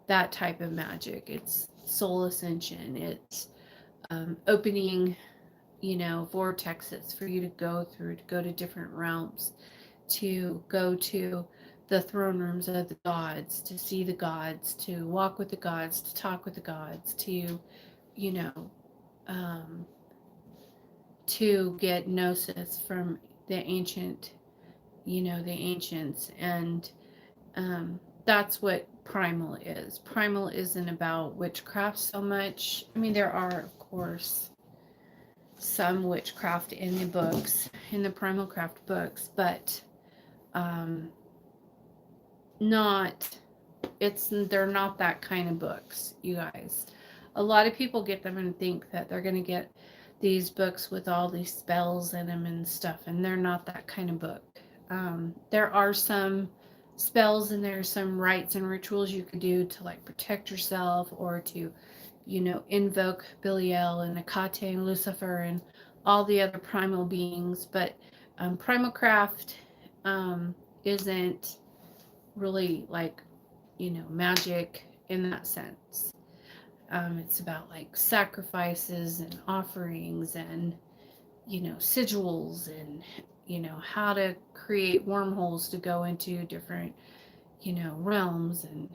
that type of magic. It's soul ascension. It's opening, you know, vortexes for you to go through, to go to different realms, to go to the throne rooms of the gods, to see the gods, to walk with the gods, to talk with the gods, to, you know, to get gnosis from the ancient, you know, the ancients. And that's what primal is. Primal isn't about witchcraft so much. I mean, there are, of course, some witchcraft in the books, in the Primal Craft books, but they're not that kind of books, you guys. A lot of people get them and think that they're going to get these books with all these spells in them and stuff, and they're not that kind of book. There are some spells and there's some rites and rituals you can do to like protect yourself, or to, you know, invoke Belial and Akate and Lucifer and all the other primal beings. But Primal Craft isn't really like, you know, magic in that sense. It's about like sacrifices and offerings and, you know, sigils and, you know, how to create wormholes to go into different, you know, realms, and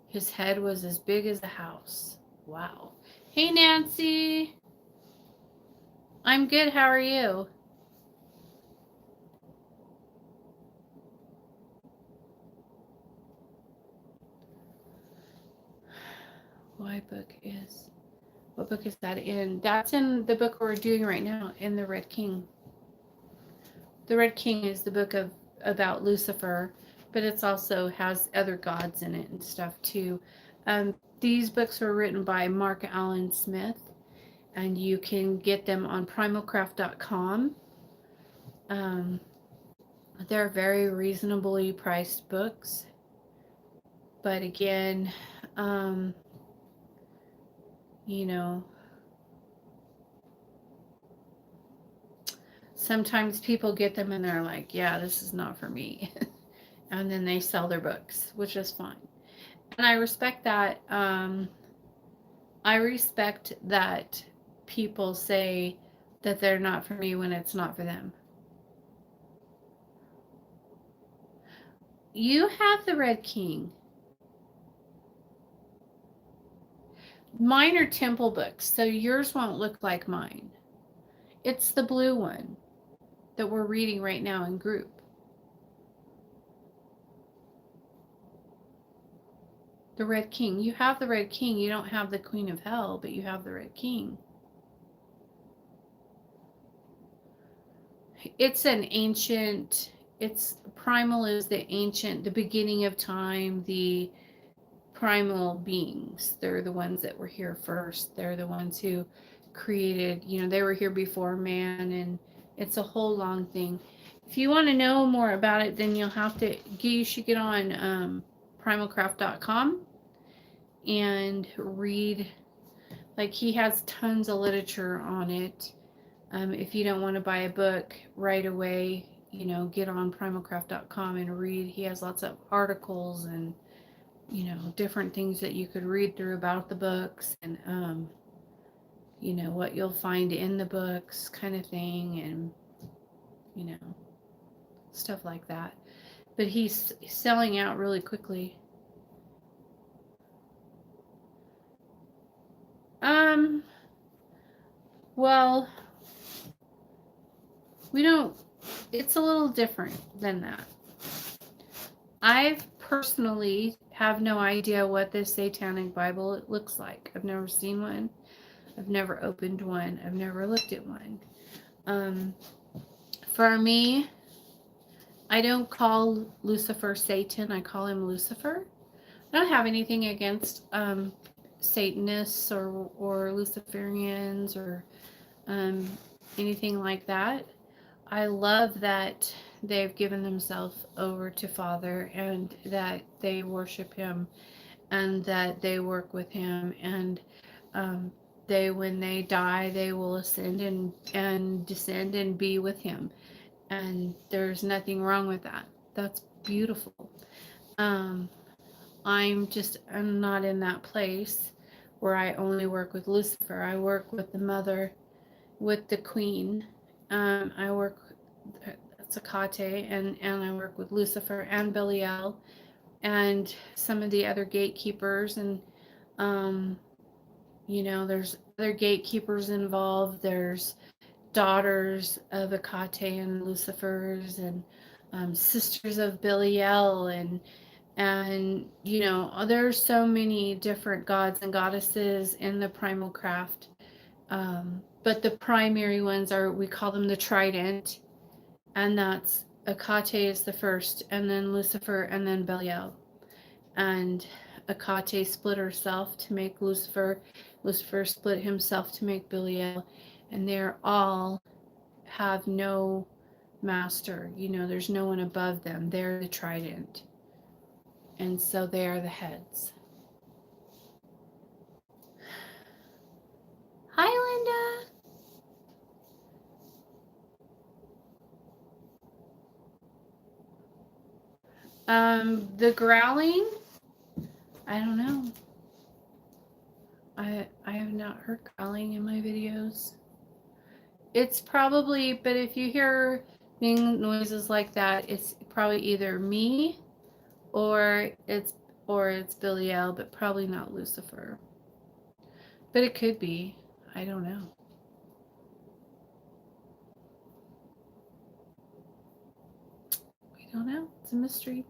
his head was as big as a house. Wow. Hey, Nancy. I'm good. How are you? What book is that in? That's in the book we're doing right now, in the Red King. The Red King is the book about Lucifer, but it's also has other gods in it and stuff too. These books were written by Mark Allen Smith, and you can get them on primalcraft.com. They're very reasonably priced books, but again, you know, sometimes people get them and they're like, yeah, this is not for me. And then they sell their books, which is fine. And I respect that. I respect that people say that they're not for me when it's not for them. You have the Red King. Mine are temple books, so yours won't look like mine. It's the blue one that we're reading right now in group. The Red King. You have the Red King. You don't have the Queen of Hell, but you have the Red King. It's an ancient, primal is the ancient, the beginning of time, the primal beings. They're the ones that were here first. They're the ones who created, you know, they were here before man, and it's a whole long thing. If you want to know more about it, then you should get on primalcraft.com and read. Like, he has tons of literature on it. If you don't want to buy a book right away, you know, get on primalcraft.com and read. He has lots of articles and, you know, different things that you could read through about the books, and you know, what you'll find in the books, kind of thing, and, you know, stuff like that. But he's selling out really quickly. Well, it's a little different than that. I personally have no idea what this Satanic Bible looks like. I've never seen one. I've never opened one. I've never looked at one. For me, I don't call Lucifer Satan. I call him Lucifer. I don't have anything against Satanists or Luciferians or anything like that. I love that they've given themselves over to Father, and that they worship him, and that they work with him, and when they die, they will ascend and descend and be with him. And there's nothing wrong with that. That's beautiful. I'm not in that place where I only work with Lucifer. I work with the mother, with the queen. I work Hecate, and I work with Lucifer and Belial and some of the other gatekeepers, and you know, there's other gatekeepers involved. There's daughters of Hecate and Lucifer's, and sisters of Belial, and you know, there's so many different gods and goddesses in the primal craft. But the primary ones we call them the trident, and that's Hecate is the first, and then Lucifer, and then Belial. And Hecate split herself to make Lucifer. Lucifer split himself to make Belial, and they're all have no master. You know, there's no one above them. They're the trident, and so they are the heads. Hi, Linda. The growling, I don't know. I have not heard growling in my videos. It's probably, but if you hear Being noises like that, it's probably either me or it's Belial, but probably not Lucifer. But it could be. I don't know. We don't know. It's a mystery.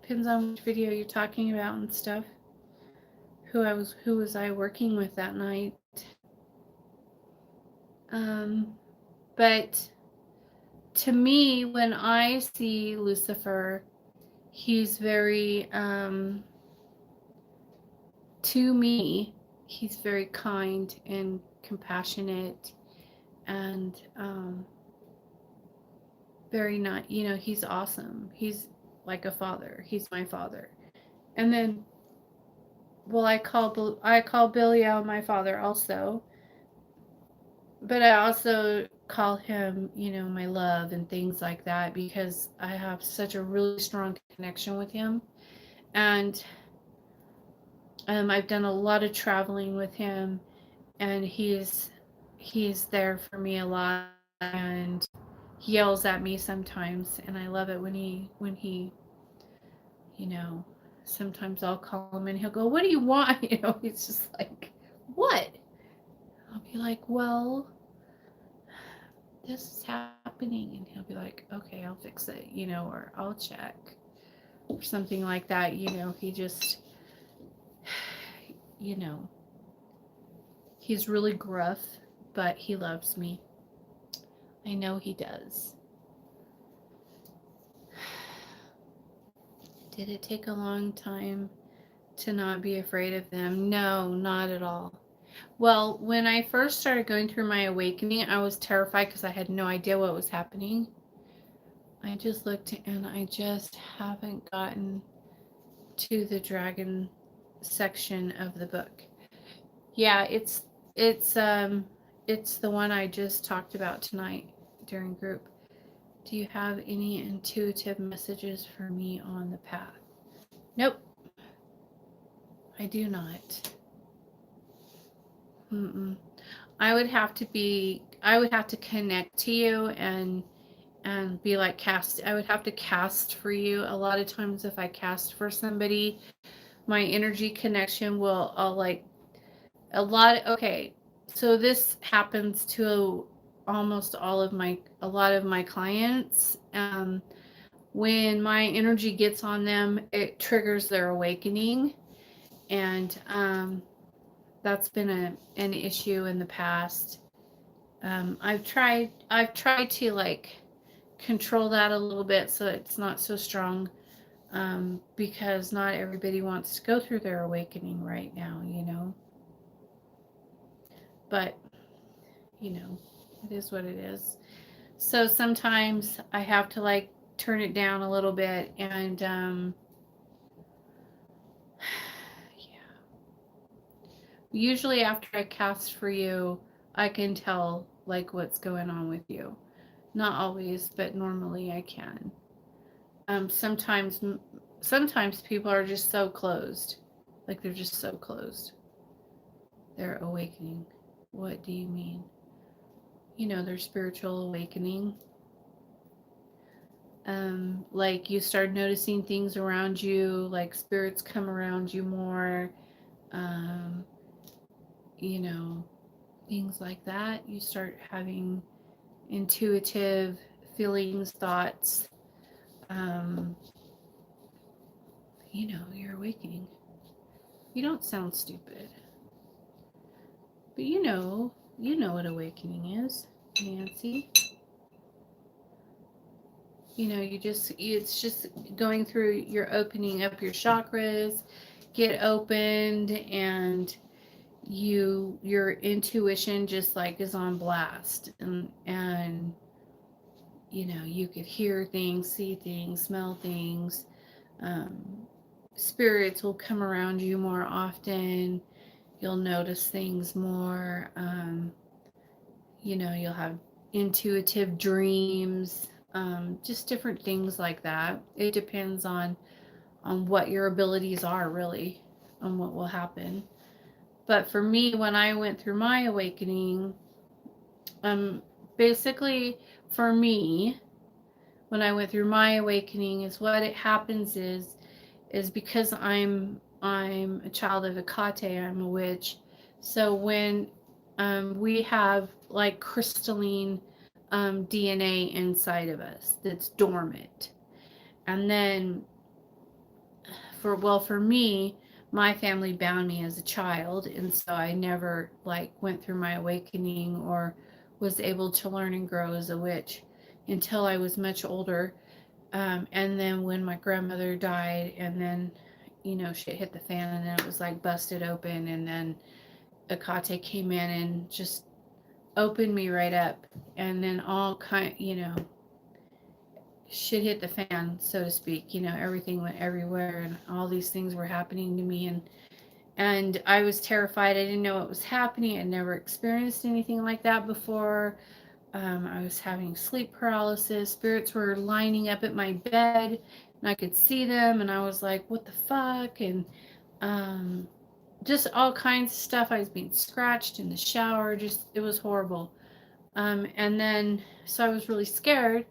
Depends on which video you're talking about and stuff. Who was I working with that night? But to me, when I see Lucifer, he's very to me, he's very kind and compassionate and very not, he's awesome. He's like a father. He's my father. And then, well, I call Belial my father also, but I also call him, my love and things like that because I have such a really strong connection with him. And I've done a lot of traveling with him, and he's there for me a lot, and he yells at me sometimes, and I love it when he sometimes I'll call him and he'll go, "What do you want?" He's just like, "What?" I'll be like, "Well, this is happening," and he'll be like, "Okay, I'll fix it," or I'll check or something like that. He just he's really gruff, but he loves me. I know he does. Did it take a long time to not be afraid of them? No, not at all. Well, when I first started going through my awakening, I was terrified because I had no idea what was happening. I just looked and I just haven't gotten to the dragon section of the book. Yeah, it's the one I just talked about tonight during group. Do you have any intuitive messages for me on the path? Nope. I do not. Mm-mm. I would have to connect to you and be like I would have to cast for you. A lot of times if I cast for somebody, my energy connection will okay. So this happens to almost a lot of my clients. When my energy gets on them, it triggers their awakening, and that's been an issue in the past. I've tried to control that a little bit so it's not so strong, because not everybody wants to go through their awakening right now, but it is what it is. So sometimes I have to turn it down a little bit, and yeah. Usually after I cast for you, I can tell what's going on with you. Not always, but normally I can. Sometimes people are just so closed. They're just so closed. They're awakening. What do you mean? Their spiritual awakening. You start noticing things around you, spirits come around you more. Um, things like that. You start having intuitive feelings, thoughts. You're awakening. You don't sound stupid. But you know what awakening is, Nancy. It's just going through, you're opening up your chakras, get opened, and your intuition just is on blast, and you could hear things, see things, smell things. Spirits will come around you more often. You'll notice things more. You'll have intuitive dreams, just different things like that. It depends on what your abilities are, really, on what will happen. But for me, when I went through my awakening, basically for me, when I went through my awakening, is what it happens is because I'm a child of Hecate, I'm a witch. So when we have like crystalline DNA inside of us that's dormant, and then for me, my family bound me as a child, and so I never like went through my awakening or was able to learn and grow as a witch until I was much older. And then when my grandmother died, and then shit hit the fan, and then it was like busted open, and then Akate came in and just opened me right up, and then all shit hit the fan, so to speak. Everything went everywhere, and all these things were happening to me, and I was terrified. I didn't know what was happening. I'd never experienced anything like that before. I was having sleep paralysis. Spirits were lining up at my bed, and I could see them, and I was like, what the fuck? And just all kinds of stuff. I was being scratched in the shower. Just, it was horrible. And then, so I was really scared.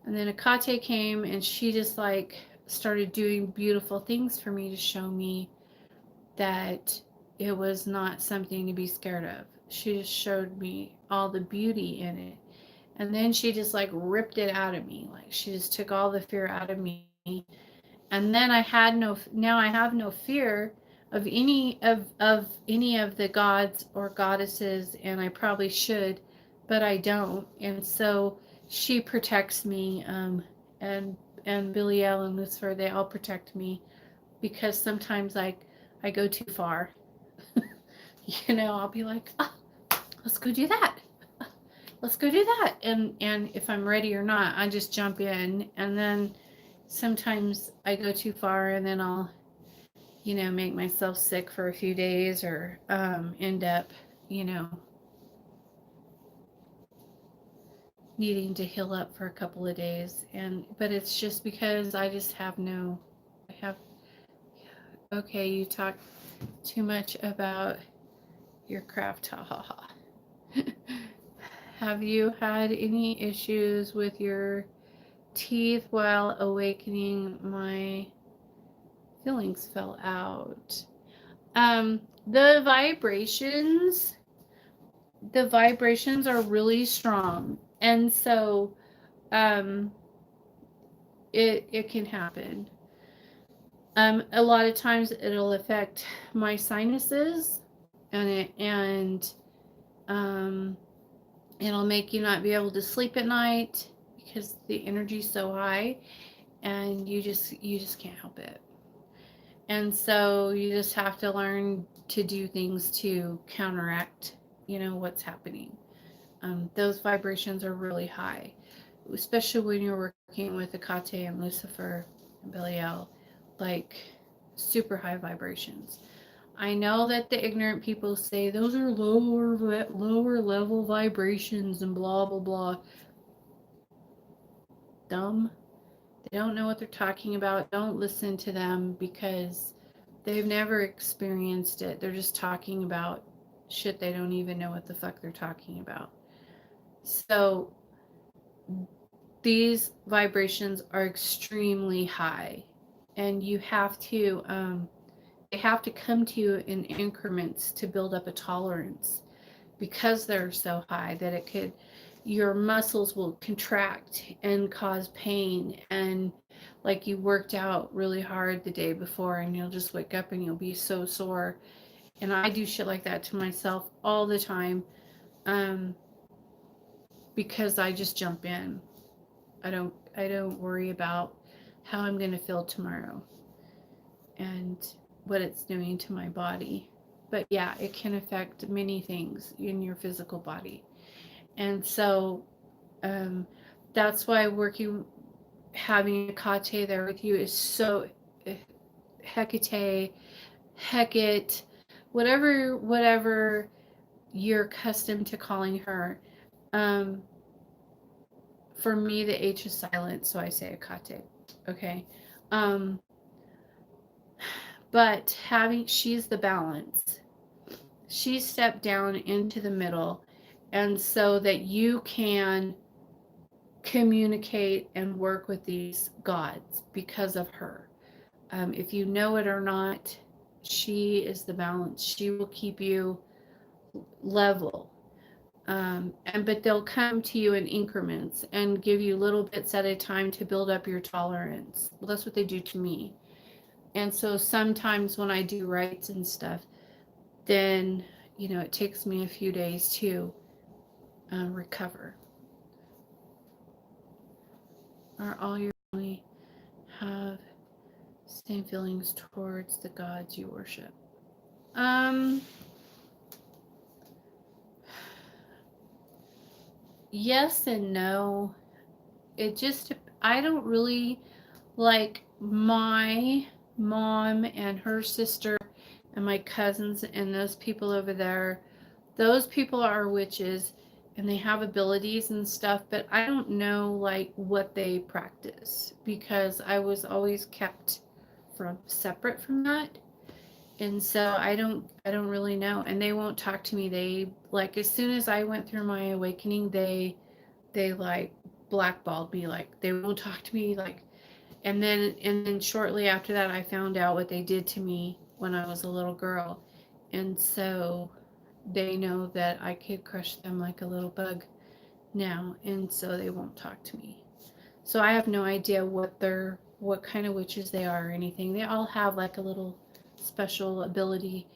And then Akate came, and she just like started doing beautiful things for me to show me that it was not something to be scared of. She just showed me all the beauty in it. And then she just like ripped it out of me. Like she just took all the fear out of me. And then I have no fear of any of the gods or goddesses, and I probably should, but I don't. And so she protects me, and Biliel and Lucifer, they all protect me, because sometimes I go too far. I'll be like, oh, let's go do that. Let's go do that. And if I'm ready or not, I just jump in. And then sometimes I go too far, and then I'll, make myself sick for a few days, or end up, needing to heal up for a couple of days. But it's just because I just have okay, you talk too much about your craft, ha ha ha. Have you had any issues with your teeth while awakening? My feelings fell out. The vibrations are really strong, and so it can happen. A lot of times it'll affect my sinuses, and it'll make you not be able to sleep at night because the energy's so high, and you just can't help it. And so you just have to learn to do things to counteract, what's happening. Those vibrations are really high, especially when you're working with Hecate and Lucifer and Belial, like super high vibrations. I know that the ignorant people say those are lower level vibrations and blah blah blah. Dumb. They don't know what they're talking about. Don't listen to them, because they've never experienced it. They're just talking about shit they don't even know what the fuck they're talking about. So these vibrations are extremely high, and you have to they have to come to you in increments to build up a tolerance, because they're so high that your muscles will contract and cause pain, and like you worked out really hard the day before, and you'll just wake up and you'll be so sore. And I do shit like that to myself all the time, because I just jump in. I don't worry about how I'm going to feel tomorrow and what it's doing to my body. But yeah, it can affect many things in your physical body. And so that's why having Hecate there with you is so, Hecate, whatever you're accustomed to calling her. For me, the H is silent, so I say Hecate. Okay. But she's the balance. She stepped down into the middle, and so that you can communicate and work with these gods because of her. If you know it or not, she is the balance. She will keep you level. But they'll come to you in increments and give you little bits at a time to build up your tolerance. Well, that's what they do to me. And so sometimes when I do rites and stuff, then, it takes me a few days to recover. Are all your family have same feelings towards the gods you worship? Yes and no. I don't really like my mom and her sister and my cousins and those people over there. Those people are witches and they have abilities and stuff, but I don't know like what they practice because I was always kept separate from that. And so I don't really know, and they won't talk to me. They like as soon as I went through my awakening, they like blackballed me, like they won't talk to me, like. And then shortly after that, I found out what they did to me when I was a little girl, and so they know that I could crush them like a little bug now, and so they won't talk to me. So I have no idea what kind of witches they are or anything. They all have like a little special ability,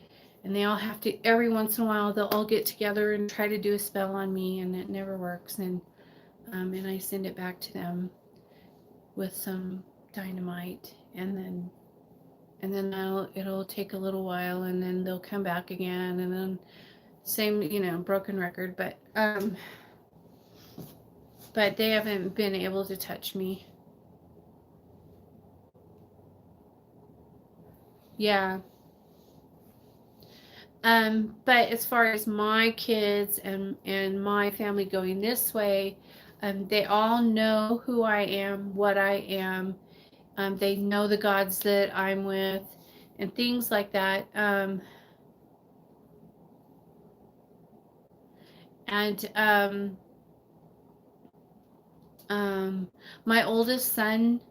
and they all have to, every once in a while they'll all get together and try to do a spell on me, and it never works. And I send it back to them with some dynamite, and then it'll take a little while, and then they'll come back again, and then same, broken record. But they haven't been able to touch me. Yeah. But as far as my kids and my family going this way, they all know who I am, what I am. They know the gods that I'm with, and things like that. And my oldest son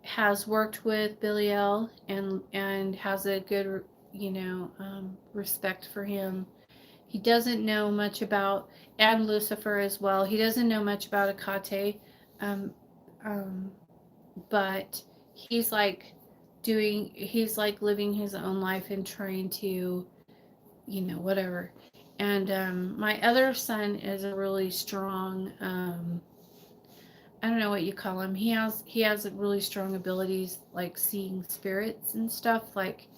has worked with Biliel and has a good, respect for him. He doesn't know much about, and Lucifer as well. He doesn't know much about Akate, um, um, but he's like living his own life and trying to, whatever. And my other son is a really strong, I don't know what you call him. He has really strong abilities like seeing spirits and stuff. Like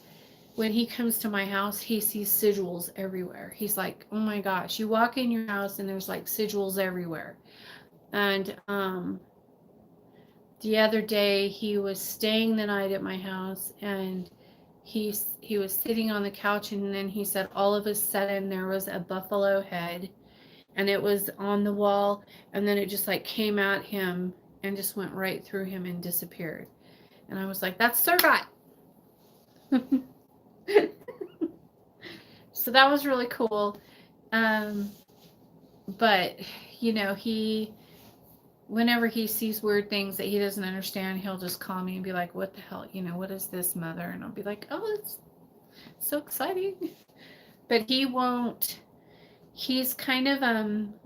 when he comes to my house, he sees sigils everywhere. He's like, "Oh my gosh, you walk in your house and there's like sigils everywhere." And the other day he was staying the night at my house, and he was sitting on the couch, and then he said all of a sudden there was a buffalo head, and it was on the wall, and then it just like came at him and just went right through him and disappeared. And I was like, "That's Surgot." So that was really cool. But he whenever he sees weird things that he doesn't understand, he'll just call me and be like, "What the hell? What is this, mother?" And I'll be like, "Oh, it's so exciting." But he won't. He's kind of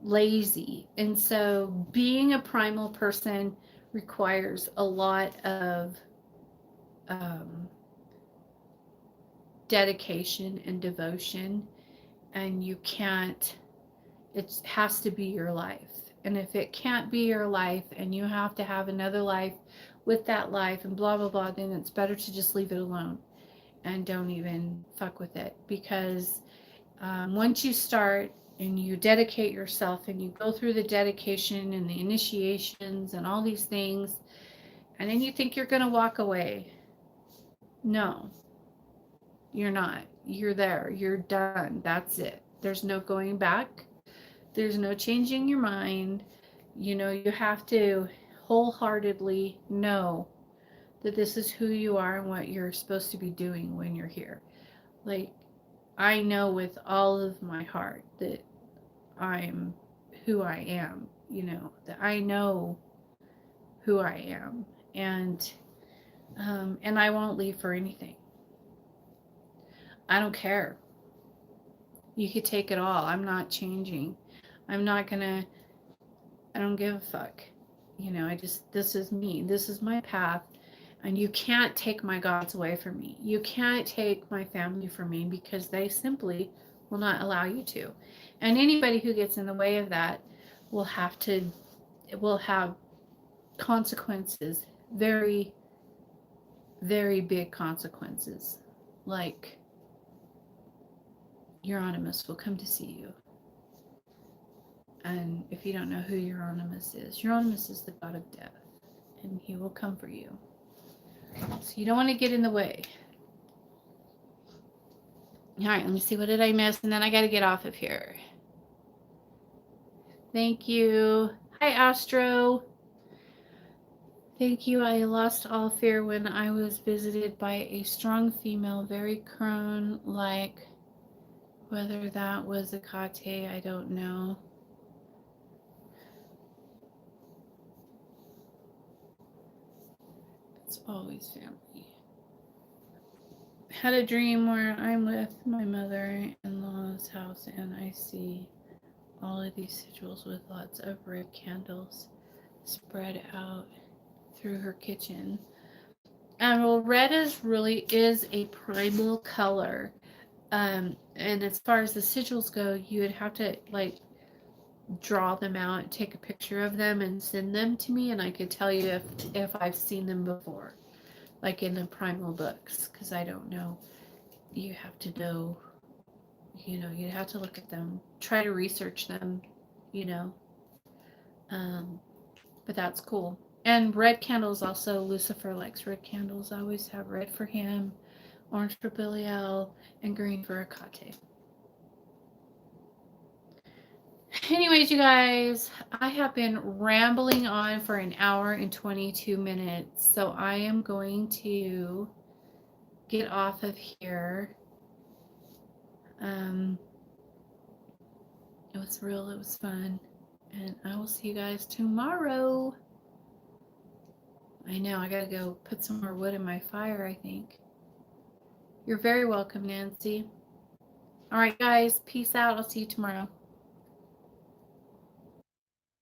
lazy, and so being a primal person requires a lot of um, dedication and devotion, and you can't. It has to be your life. And if it can't be your life and you have to have another life with that life and blah, blah, blah, then it's better to just leave it alone and don't even fuck with it. Because once you start and you dedicate yourself and you go through the dedication and the initiations and all these things, and then you think you're going to walk away. No, you're not. You're there. You're done. That's it. There's no going back. There's no changing your mind. You have to wholeheartedly know that this is who you are and what you're supposed to be doing when you're here. Like, I know with all of my heart that I'm who I am, that I know who I am, and I won't leave for anything. I don't care. You could take it all. I'm not changing. I'm not gonna. I don't give a fuck. You know, this is me. This is my path. And you can't take my gods away from me. You can't take my family from me because they simply will not allow you to. And anybody who gets in the way of that will have consequences, very, very big consequences. Like, Euronymous will come to see you. And if you don't know who Euronymous is the god of death. And he will come for you. So you don't want to get in the way. All right, let me see. What did I miss? And then I got to get off of here. Thank you. Hi, Astro. Thank you. I lost all fear when I was visited by a strong female, very crone-like. Whether that was a Kate, I don't know. It's always family. Had a dream where I'm with my mother-in-law's house and I see all of these sigils with lots of red candles spread out through her kitchen. And well, red is a primal color. And as far as the sigils go, you would have to like draw them out, take a picture of them and send them to me, and I could tell you if I've seen them before, like in the primal books, because I don't know. You have to know, you have to look at them, try to research them, but that's cool. And red candles also, Lucifer likes red candles. I always have red for him, orange for Belial, and green for Akate. Anyways, you guys, I have been rambling on for an hour and 22 minutes, so I am going to get off of here. It was real, it was fun, and I will see you guys tomorrow. I know, I gotta go put some more wood in my fire, I think. You're very welcome, Nancy. All right, guys, peace out. I'll see you tomorrow.